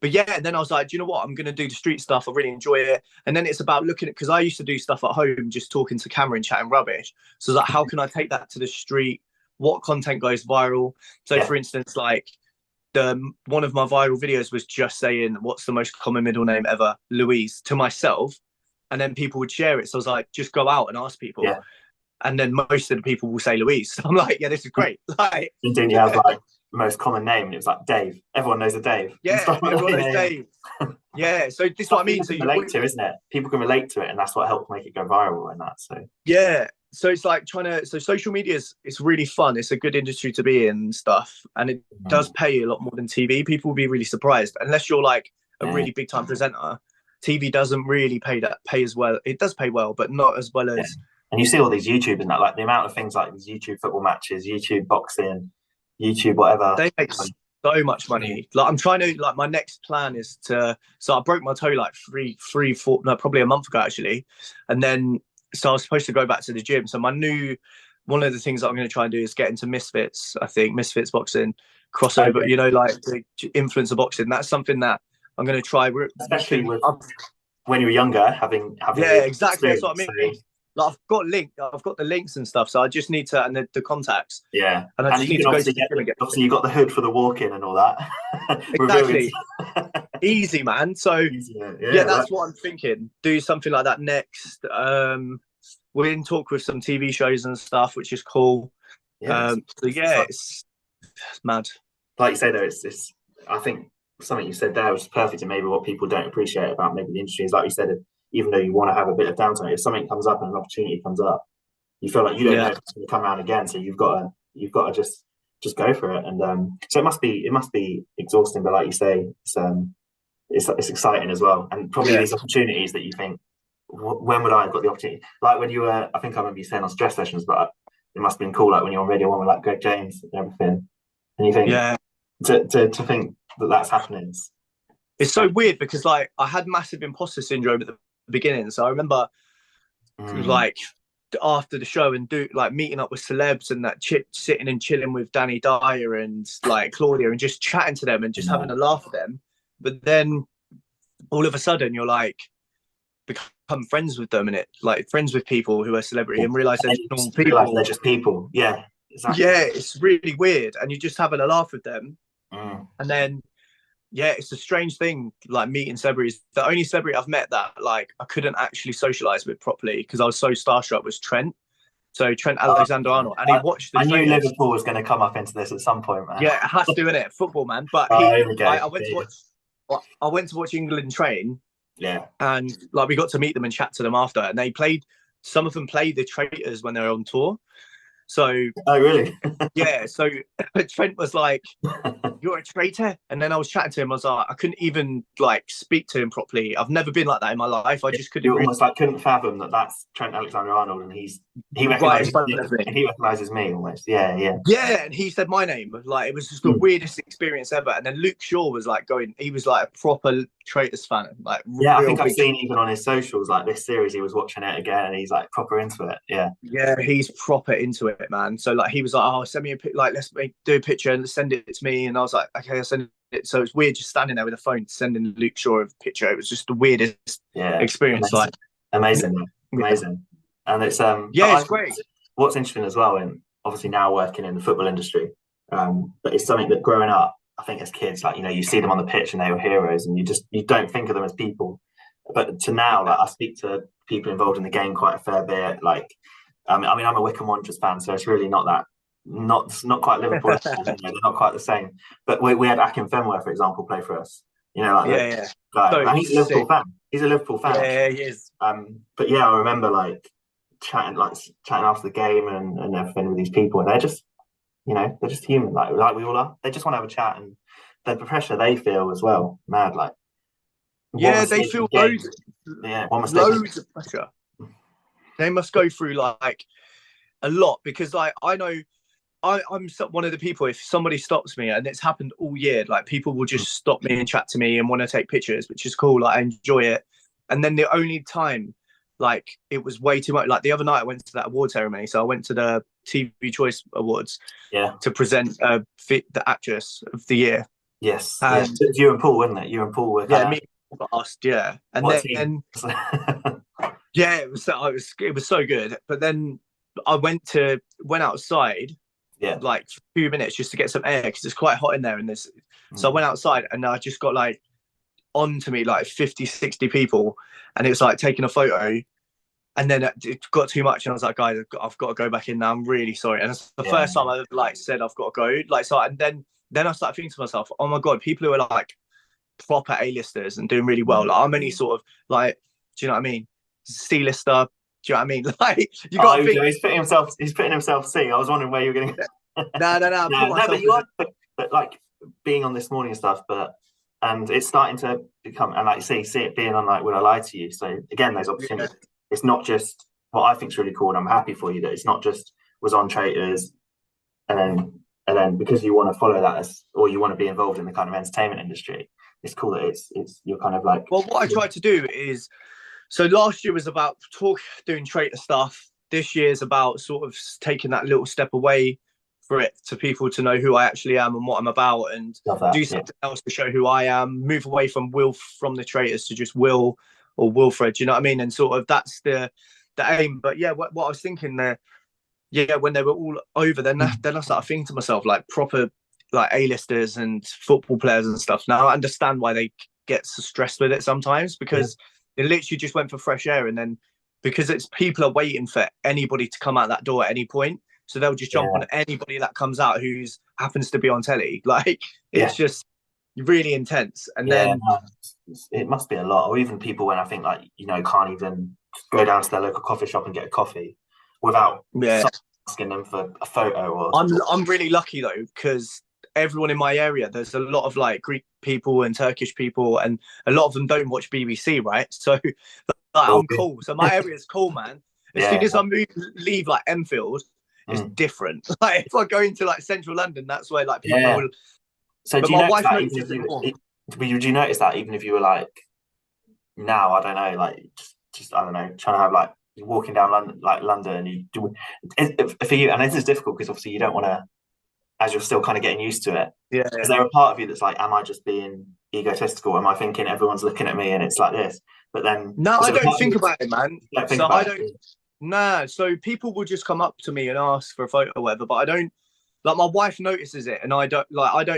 S3: yeah, and then I was like, do you know what, I'm gonna do the street stuff. I really enjoy it. And then it's about looking at, because I used to do stuff at home just talking to camera and chatting rubbish, so it's like, how can I take that to the street? What content goes viral? So for instance, like one of my viral videos was just saying, what's the most common middle name ever? Louise, to myself. And then people would share it. So I was like, just go out and ask people. And then most of the people will say Louise. So I'm like, yeah, this is great. Like,
S2: indeed, you have like the most common name, and it was like Dave. Everyone knows a Dave.
S3: Yeah, everyone knows Dave. Yeah, so this is what I mean. So you
S2: relate to, isn't it? People can relate to it, and that's what helps make it go viral and that. So
S3: yeah. So it's like so social media it's really fun. It's a good industry to be in and stuff. And it does pay a lot more than TV. People will be really surprised. Unless you're like a really big time presenter, TV doesn't really pay as well. It does pay well, but not as well as.
S2: And you see all these YouTube and that, like the amount of things like these YouTube football matches, YouTube boxing, YouTube whatever.
S3: They make so much money. Like I'm trying to, like my next plan is to, so I broke my toe like probably a month ago actually. And then, so I was supposed to go back to the gym. So one of the things that I'm going to try and do is get into Misfits, I think, Misfits boxing, crossover, you know, like the influencer boxing. That's something that I'm going to try.
S2: Especially when you were younger, having
S3: yeah, exactly. That's what I mean. So, like I've got the links and stuff, so I just need to, and the contacts.
S2: Yeah,
S3: and I just need to go to the gym again.
S2: Obviously, you got the hood for the walk-in and all that.
S3: Exactly. Easy, man. So yeah, that's what I'm thinking. Do something like that next. We're in talk with some TV shows and stuff, which is cool. So yeah, it's mad.
S2: Like you say, though, it's I think something you said there was perfect, and maybe what people don't appreciate about maybe the industry is, like you said, even though you want to have a bit of downtime, if something comes up and an opportunity comes up, you feel like you don't know if it's going to come around again, so you've got to just go for it. And so it must be exhausting, but like you say, it's exciting as well, and probably these opportunities that you think, when would I have got the opportunity? Like when you were, I think I remember you saying on stress sessions, but it must have been cool, like when you're on Radio 1 with like Greg James and everything, and you think, to think that that's happening.
S3: It's so weird because like I had massive imposter syndrome at the beginning. So I remember like after the show and meeting up with celebs and that sitting and chilling with Danny Dyer and like Claudia and just chatting to them and just having a laugh at them. But then all of a sudden you're like become friends with them, and it like friends with people who are celebrity and realize they're just normal people.
S2: They're just people. Yeah, exactly.
S3: Yeah, it's really weird, and you're just having a laugh with them. And then it's a strange thing, like meeting celebrities. The only celebrity I've met that like I couldn't actually socialize with properly because I was so starstruck was Trent. So Trent Alexander-Arnold, and he watched the.
S2: I knew Liverpool was going to come up into this at some point, man.
S3: Yeah, it has to, innit? Football, man. But I went to watch England train.
S2: Yeah,
S3: and like we got to meet them and chat to them after, and some of them played the Traitors when they were on tour. So
S2: oh really?
S3: Yeah, so Trent was like, you're a traitor, and then I was chatting to him. I was like, I couldn't even like speak to him properly. I've never been like that in my life. I just couldn't.
S2: You almost like couldn't fathom that that's Trent Alexander-Arnold, and he recognizes me almost. Yeah,
S3: and he said my name. Like it was just the weirdest experience ever. And then Luke Shaw was like he was like a proper Traitors fan. Like
S2: I think I've seen even on his socials like this series he was watching it again, and he's like proper into it. Yeah,
S3: he's proper into it. it, man. So like he was like, oh, send me a like do a picture and send it to me. And I was like, okay, I'll send it. So it's weird just standing there with a phone sending Luke Shaw a picture. It was just the weirdest experience.
S2: Amazing.
S3: Like
S2: Amazing. And it's
S3: it's great.
S2: What's interesting as well, and obviously now working in the football industry, but it's something that growing up, I think as kids, like, you know, you see them on the pitch and they were heroes, and you don't think of them as people. But to now, like, I speak to people involved in the game quite a fair bit. Like, I mean, I'm a Wycombe Wanderers fan, so it's really not quite Liverpool. You know, they're not quite the same. But we had Akin Fenway, for example, play for us. You know, like guy, so and he's a Liverpool fan. He's a Liverpool fan.
S3: Yeah, he is.
S2: But yeah, I remember like chatting after the game and everything with these people, and they're just, you know, they're just human, like we all are. They just want to have a chat, and the pressure they feel as well, mad, like.
S3: Yeah, they feel loads of pressure. They must go through like a lot, because like I know I'm one of the people, if somebody stops me, and it's happened all year, like people will just stop me and chat to me and want to take pictures, which is cool. Like I enjoy it. And then the only time like it was way too much, like the other night I went to that award ceremony. So I went to the TV Choice Awards to present the actress of the year.
S2: Yes. And you and Paul, wasn't it? You and Paul were
S3: me got asked, and then yeah, it was so good. But then I went outside, like for a few minutes just to get some air, because it's quite hot in there. And so I went outside, and I just got like onto me like 50-60 people, and it was like taking a photo, and then it got too much, and I was like, guys, I've got to go back in now. I'm really sorry. And it's the first time I like said I've got to go. Like, so, and then I started thinking to myself, oh my god, people who are like proper A-listers and doing really well, like I'm only sort of like, do you know what I mean, C-lister, do you know what I mean? Like, you got to think
S2: he's putting himself C. I was wondering where you were going.
S3: no,
S2: but you are, but like being on This Morning and stuff, and it's starting to become, and like see it being on like Will I Lie to You. So again, those opportunities. It's not just what I think is really cool, and I'm happy for you that it's not just was on Traitors, and then because you want to follow that or you want to be involved in the kind of entertainment industry. It's cool that it's you're kind of like.
S3: Well, what I tried to do is, so last year was about doing traitor stuff. This year's about sort of taking that little step away for it, to people to know who I actually am and what I'm about, and do something else to show who I am. Move away from Wilf from the Traitors to just Will or Wilfred. You know what I mean? And sort of that's the aim. But yeah, what I was thinking there, when they were all over, then I started thinking to myself, like proper like A-listers and football players and stuff. Now I understand why they get so stressed with it sometimes, because they literally just went for fresh air, and then because it's people are waiting for anybody to come out that door at any point, so they'll just jump on anybody that comes out who's happens to be on telly. Like it's just really intense. And then
S2: it must be a lot, or even people when I think like, you know, can't even go down to their local coffee shop and get a coffee without asking them for a photo. Or
S3: I'm really lucky though, because everyone in my area, there's a lot of like Greek people and Turkish people, and a lot of them don't watch BBC, right? So like, I'm cool. So my area is cool, man. As soon as I leave like Enfield, it's different. Like if I go into like central London, that's where like people will.
S2: So do you notice that even if you were like now, I don't know, like just I don't know, trying to have like walking down London, and you do for you, and this is difficult because obviously you don't want to, as you're still kind of getting used to it. Is there a part of you that's like, am I just being egotistical? Am I thinking everyone's looking at me and it's like this? But then
S3: no, I don't think about it, man. So people will just come up to me and ask for a photo or whatever, but I don't. Like my wife notices it, and I don't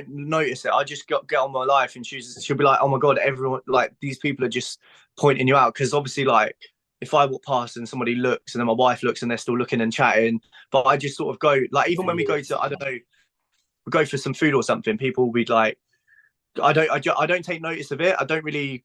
S3: notice it. I just get on my life, and she'll be like, "Oh my god, everyone, like these people are just pointing you out." Because obviously, like if I walk past and somebody looks, and then my wife looks, and they're still looking and chatting, but I just sort of go, like even when we go to, I don't know, we go for some food or something, people will be like, I don't take notice of it. I don't really,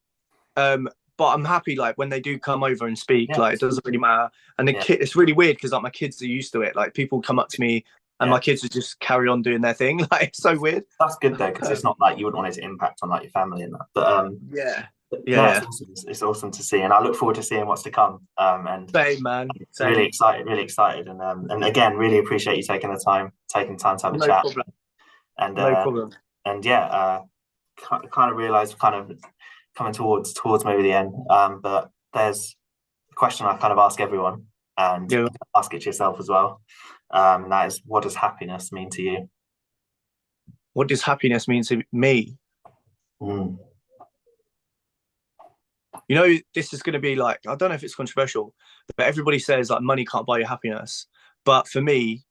S3: but I'm happy like when they do come over and speak, like it doesn't really matter. And the kid, it's really weird because like my kids are used to it. Like people come up to me. And my kids would just carry on doing their thing. Like it's so weird.
S2: That's good though, because it's not like you wouldn't want it to impact on like your family and that. But it's awesome to see, and I look forward to seeing what's to come. And
S3: same, man.
S2: Really excited, and again, really appreciate you taking time to have a chat.
S3: Problem.
S2: And
S3: no problem.
S2: And kind of realised kind of coming towards maybe the end. But there's a question I kind of ask everyone, and ask it to yourself as well. And that is, what does happiness mean to you?
S3: What does happiness mean to me?
S2: Mm.
S3: You know, this is going to be like, I don't know if it's controversial, but everybody says like money can't buy you happiness. But for me,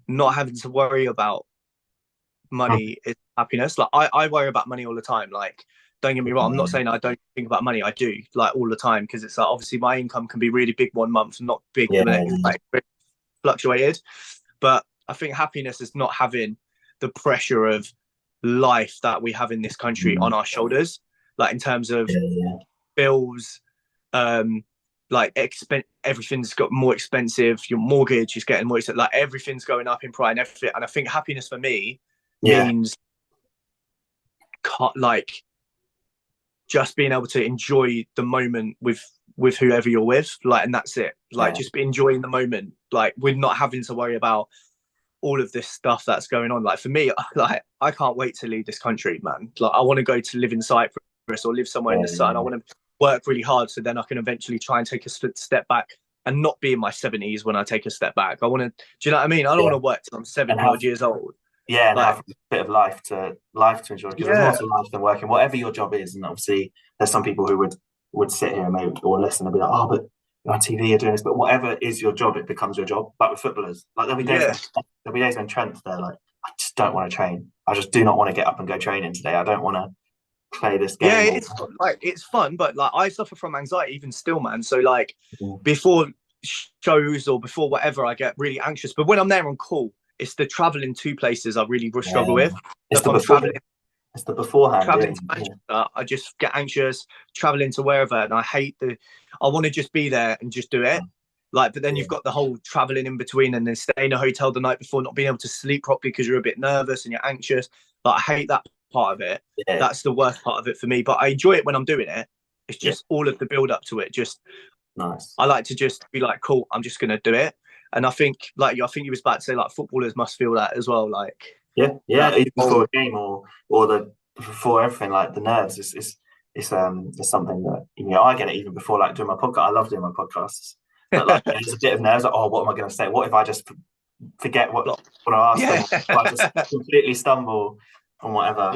S3: not having to worry about money is happiness. Like I worry about money all the time. Like, don't get me wrong, I'm not saying I don't think about money. I do, like, all the time, because it's like, obviously my income can be really big one month and not big the next, like, fluctuated. But I think happiness is not having the pressure of life that we have in this country on our shoulders, like in terms of bills, like everything's got more expensive. Your mortgage is getting more expensive. Like, everything's going up in price and everything. And I think happiness for me means like just being able to enjoy the moment with whoever you're with, like, and that's it. Like, just be enjoying the moment, like, with not having to worry about all of this stuff that's going on. Like, for me, like, I can't wait to leave this country, man. Like, I want to go to live in Cyprus or live somewhere in the sun. I want to work really hard so then I can eventually try and take a step back and not be in my 70s when I take a step back. I want to, do you know what I mean? I don't want to work till I'm 70 odd years old.
S2: Yeah, and
S3: like,
S2: have a bit of life to enjoy, because there's more to life than working, whatever your job is. And obviously, there's some people who would sit here maybe or listen and be like, "Oh, but you're on TV, you're doing this." But whatever is your job, it becomes your job. Like with footballers, like there'll be days when Trent's there, like, I just don't want to train. I just do not want to get up and go training today. I don't want to play this game.
S3: Yeah, it's fun, but like, I suffer from anxiety even still, man. So like, before shows or before whatever, I get really anxious. But when I'm there on call, it's the traveling to places I really struggle with.
S2: It's the beforehand.
S3: Traveling to Manchester, I just get anxious. Traveling to wherever, and I want to just be there and just do it. Like, but then you've got the whole traveling in between, and then staying in a hotel the night before, not being able to sleep properly because you're a bit nervous and you're anxious. Like, I hate that part of it. That's the worst part of it for me. But I enjoy it when I'm doing it. It's just all of the build up to it. Just
S2: nice.
S3: I like to just be like, cool, I'm just gonna do it. And I think you was about to say, like, footballers must feel that as well. Like,
S2: even before a game or before everything, like the nerves. It's something that, you know, I get it even before, like, doing my podcast. I love doing my podcasts, but like there's a bit of nerves. Like, oh, what am I going to say? What if I just forget what I asked them? If I just completely stumble on whatever.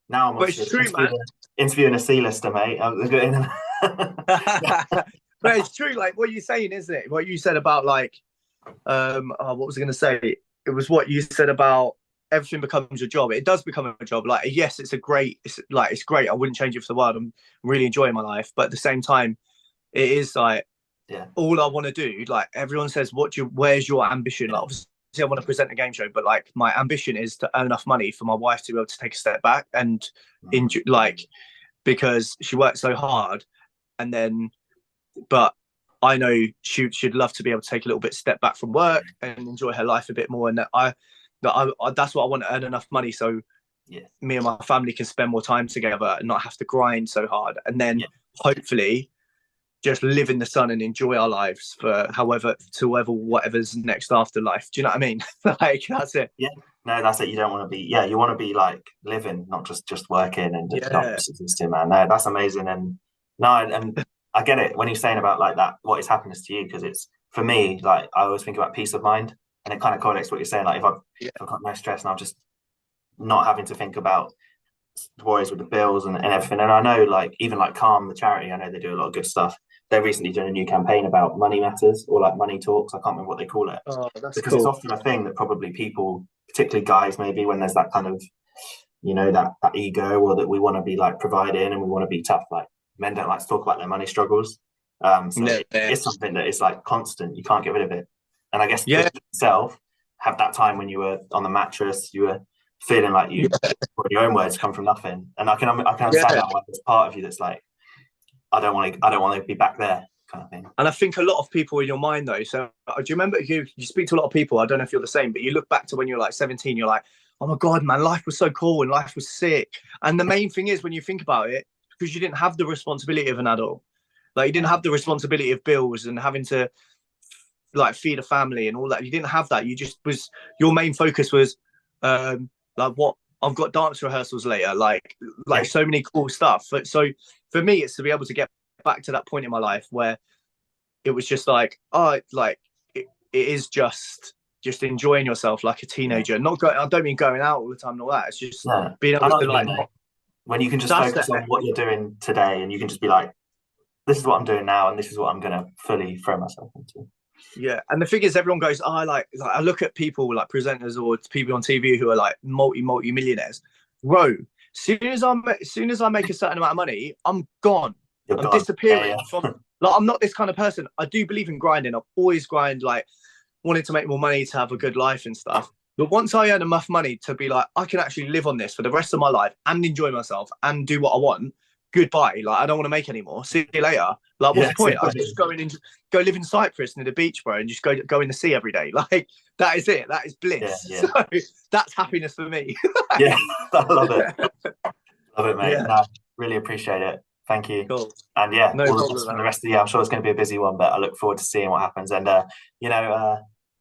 S2: Now I'm interviewing a C-lister, mate.
S3: But it's true, like what you're saying, isn't it? What you said about, like, what was I going to say? It was what you said about everything becomes a job. It does become a job. Like, yes, it's great. I wouldn't change it for the world. I'm really enjoying my life, but at the same time, it is like, all I want to do. Like, everyone says, where's your ambition? Like, obviously, I want to present a game show, but like, my ambition is to earn enough money for my wife to be able to take a step back and like, because she worked so hard, and then. But I know she'd love to be able to take a little bit step back from work and enjoy her life a bit more. And that's what I want, to earn enough money so me and my family can spend more time together and not have to grind so hard. And then hopefully just live in the sun and enjoy our lives for whatever's next after life. Do you know what I mean? Like, that's it.
S2: Yeah. No, that's it. You don't want to be. Yeah, you want to be like living, not just working and just man. No, that's amazing. And I get it when you're saying about like that, what is happiness to you? Because it's, for me, like, I always think about peace of mind, and it kind of correlates what you're saying. Like, if I've got no stress and I'm just not having to think about worries with the bills and everything. And I know, like, even like Calm, the charity, I know they do a lot of good stuff. They're recently doing a new campaign about money matters, or like money talks. I can't remember what they call it.
S3: Oh, that's
S2: because
S3: cool.
S2: It's often a thing that probably people, particularly guys, maybe when there's that kind of, you know, that ego, or that we want to be like providing and we want to be tough. Like, men don't like to talk about their money struggles. It's something that is like constant. You can't get rid of it. And I guess yourself have that time when you were on the mattress, you were feeling like you, your own words come from nothing. And I can understand that. There's part of you that's like, I don't want to be back there, kind of thing. And
S3: I think a lot of people in your mind, though. So do you remember, you speak to a lot of people, I don't know if you're the same, but you look back to when you're like 17, you're like, oh my God, man, life was so cool and life was sick. And the main thing is, when you think about it, because you didn't have the responsibility of an adult. Like, you didn't have the responsibility of bills and having to like feed a family and all that. You didn't have that. Your main focus was like, what, I've got dance rehearsals later, like so many cool stuff. So for me, it's to be able to get back to that point in my life where it was just like, it is just enjoying yourself like a teenager. Not go. I don't mean going out all the time and all that. It's just being able to like.
S2: When you can just focus on what you're doing today, and you can just be like, this is what I'm doing now, and this is what I'm going to fully throw myself into.
S3: Yeah, and the thing is, everyone goes, oh, I look at people like presenters or people on TV who are like multi millionaires. Bro, soon as I make a certain amount of money, I'm gone. I'm disappearing from. Like, I'm not this kind of person. I do believe in grinding. I've always grind, like wanted to make more money to have a good life and stuff. But once I earn enough money to be like, I can actually live on this for the rest of my life and enjoy myself and do what I want. Goodbye. Like, I don't want to make anymore. See you later. Like, what's the point? I just go live in Cyprus near the beach, bro, and just go in the sea every day. Like, that is it. That is bliss. So that's happiness for me.
S2: Yeah, I love it. Love it, mate.
S3: Yeah.
S2: No, really appreciate it. Thank you.
S3: Cool.
S2: And all the best for the rest of the year. I'm sure it's going to be a busy one, but I look forward to seeing what happens. And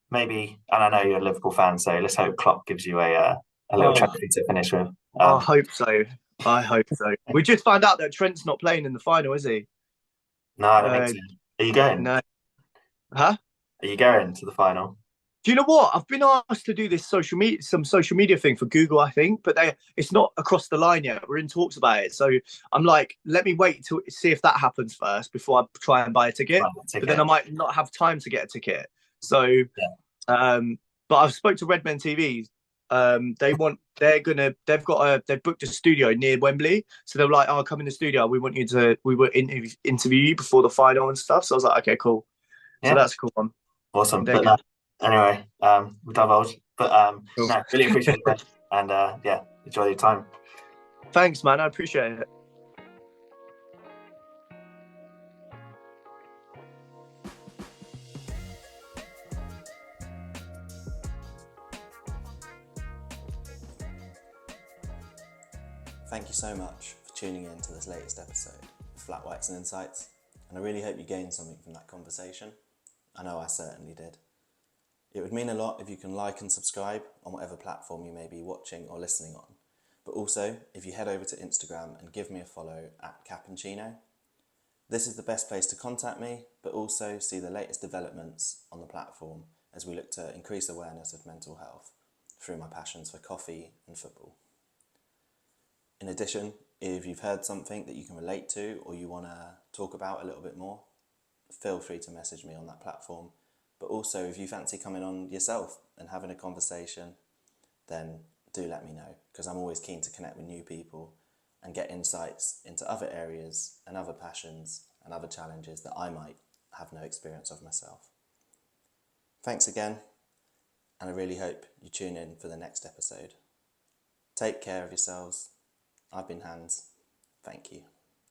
S2: maybe, and I know you're a Liverpool fan, so let's hope Klopp gives you a little trophy to finish with.
S3: I hope so. We just found out that Trent's not playing in the final, is he?
S2: No, I don't think so. Are you going?
S3: No. Huh?
S2: Are you going to the final?
S3: Do you know what? I've been asked to do this social media thing for Google, I think, but it's not across the line yet. We're in talks about it. So I'm like, let me wait to see if that happens first before I try and buy a ticket. But then I might not have time to get a ticket. So, but I've spoke to Redmen TV. They've booked a studio near Wembley. So they're like, oh, come in the studio. We will interview you before the final and stuff. So I was like, okay, cool. Yeah. So that's a cool one.
S2: Awesome. Anyway, we divulged, but no, really appreciate it, and enjoy your time.
S3: Thanks, man. I appreciate it.
S1: Thank you so much for tuning in to this latest episode of Flat Whites and Insights, and I really hope you gained something from that conversation. I know I certainly did. It would mean a lot if you can like and subscribe on whatever platform you may be watching or listening on, but also if you head over to Instagram and give me a follow at Cappuccino. This is the best place to contact me, but also see the latest developments on the platform as we look to increase awareness of mental health through my passions for coffee and football. In addition, if you've heard something that you can relate to or you want to talk about a little bit more, feel free to message me on that platform. But also, if you fancy coming on yourself and having a conversation, then do let me know, because I'm always keen to connect with new people and get insights into other areas and other passions and other challenges that I might have no experience of myself. Thanks again, and I really hope you tune in for the next episode. Take care of yourselves. I've been Hans. Thank you.